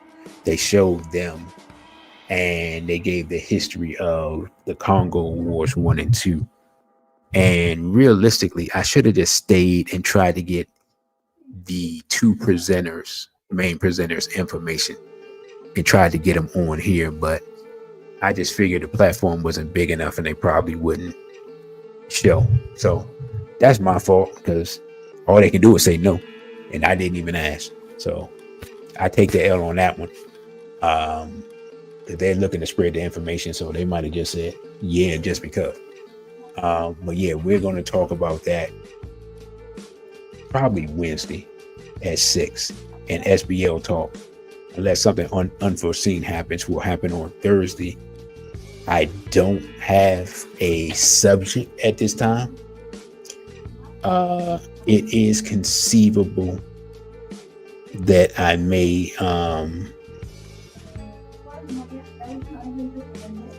They showed them, and they gave the history of the Congo Wars 1 and 2. And realistically, I should have just stayed and tried to get the main presenters information and tried to get them on here, but I just figured the platform wasn't big enough and they probably wouldn't show. So that's my fault, because all they can do is say no, and I didn't even ask. So I take the L on that one. They're looking to spread the information, so they might have just said yeah just because. But yeah, we're going to talk about that probably Wednesday at 6, and SBL Talk, unless something unforeseen happens, will happen on Thursday. I don't have a subject at this time. It is conceivable that I may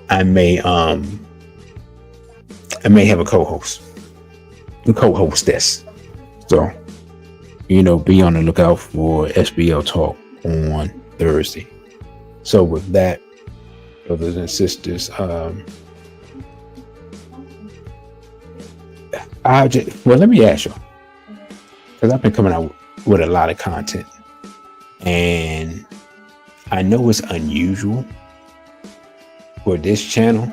I may have a co-hostess. So, be on the lookout for SBL Talk on Thursday. So with that, brothers and sisters, let me ask you, because I've been coming out with a lot of content, and I know it's unusual for this channel.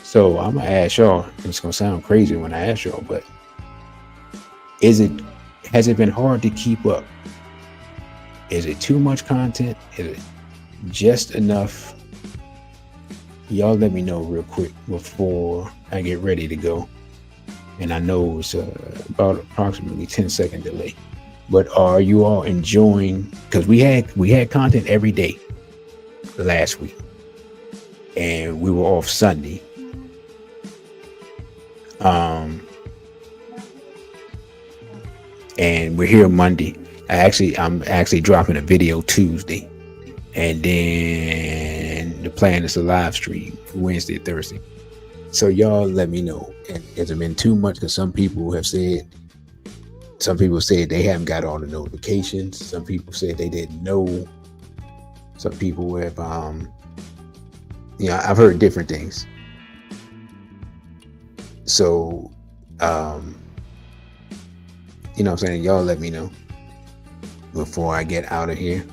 So I'm gonna ask y'all, and it's gonna sound crazy when I ask y'all, but has it been hard to keep up? Is it too much content? Is it just enough? Y'all let me know real quick before I get ready to go. And I know it's about approximately 10-second delay, but are you all enjoying? Because we had content every day last week, and we were off Sunday. And we're here Monday. I'm actually dropping a video Tuesday, and then the plan is a live stream Wednesday, Thursday. So y'all let me know. And has it been too much? Because some people said they haven't got all the notifications. Some people said they didn't know. Some people have I've heard different things. So what I'm saying, y'all let me know before I get out of here.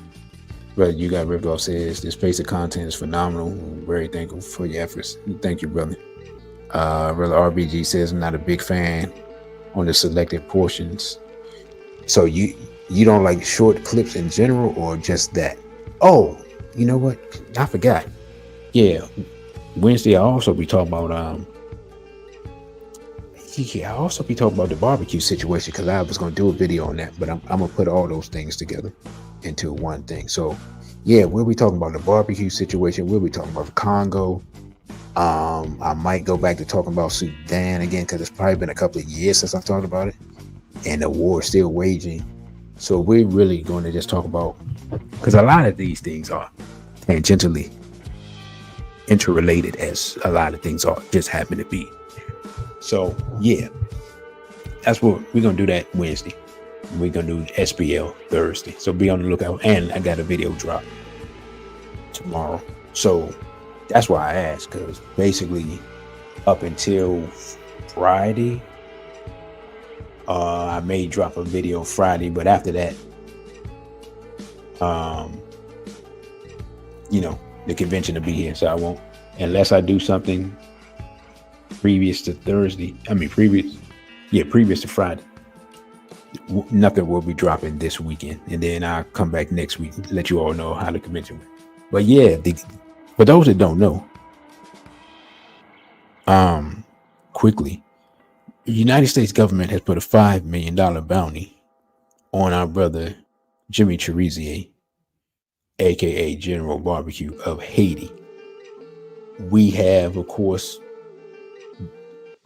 Brother, you got ripped off says this piece of content is phenomenal. I'm very thankful for your efforts. Thank you, brother. Brother RBG says I'm not a big fan on the selected portions. So you don't like short clips in general, or just that? Oh, you know what? I forgot. Yeah, Wednesday I'll also be talking about I'll also be talking about the barbecue situation, because I was going to do a video on that, but I'm going to put all those things together into one thing. So yeah, we'll be talking about the barbecue situation. We'll be talking about the Congo. I might go back to talking about Sudan again, because it's probably been a couple of years since I've talked about it, and the war is still waging. So we're really going to just talk about, because a lot of these things are tangentially interrelated, as a lot of things are just happen to be. So yeah, that's what we're gonna do. That Wednesday, we're gonna do SBL Thursday. So be on the lookout. And I got a video drop tomorrow. So that's why I asked, because basically up until Friday, I may drop a video Friday, but after that, the convention will be here, so I won't, unless I do something previous to Friday. Nothing will be dropping this weekend, and then I'll come back next week and let you all know how the convention went. But yeah, for those that don't know, quickly, the United States government has put a $5 million bounty on our brother Jimmy Cherizier, aka General Barbecue of Haiti. We have, of course,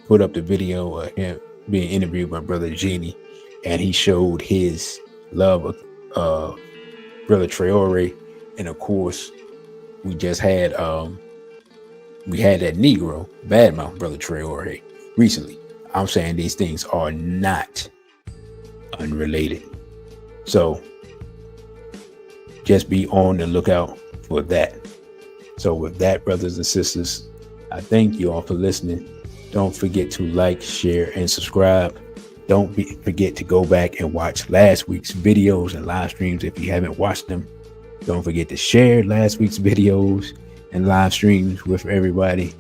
put up the video of him being interviewed by Brother Genie, and he showed his love of Brother Traore. And of course, we just had that Negro badmouth Brother Traore recently. I'm saying these things are not unrelated. So just be on the lookout for that. So with that, brothers and sisters, I thank you all for listening. Don't forget to like, share, and subscribe. Don't forget to go back and watch last week's videos and live streams if you haven't watched them. Don't forget to share last week's videos and live streams with everybody.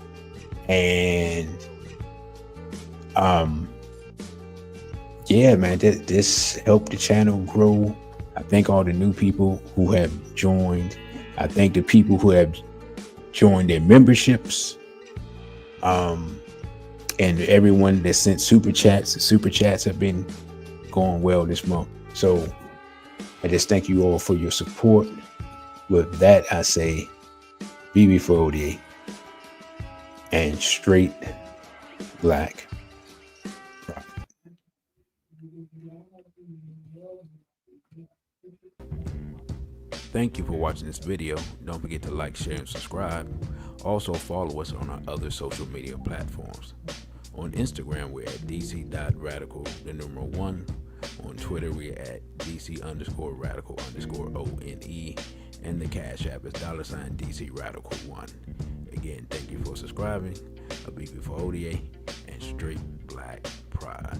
And yeah, man, this helped the channel grow. I thank all the new people who have joined. I thank the people who have joined their memberships. And everyone that sent super chats. The super chats have been going well this month. So I just thank you all for your support. With that, I say, BB Fodier and straight black. Thank you for watching this video. Don't forget to like, share, and subscribe. Also follow us on our other social media platforms. On Instagram, we're at dc.radical1. On Twitter, we're at dc_radical_one. And the Cash App is $DCRADICAL1. Again, thank you for subscribing. A BB for ODA and straight black pride.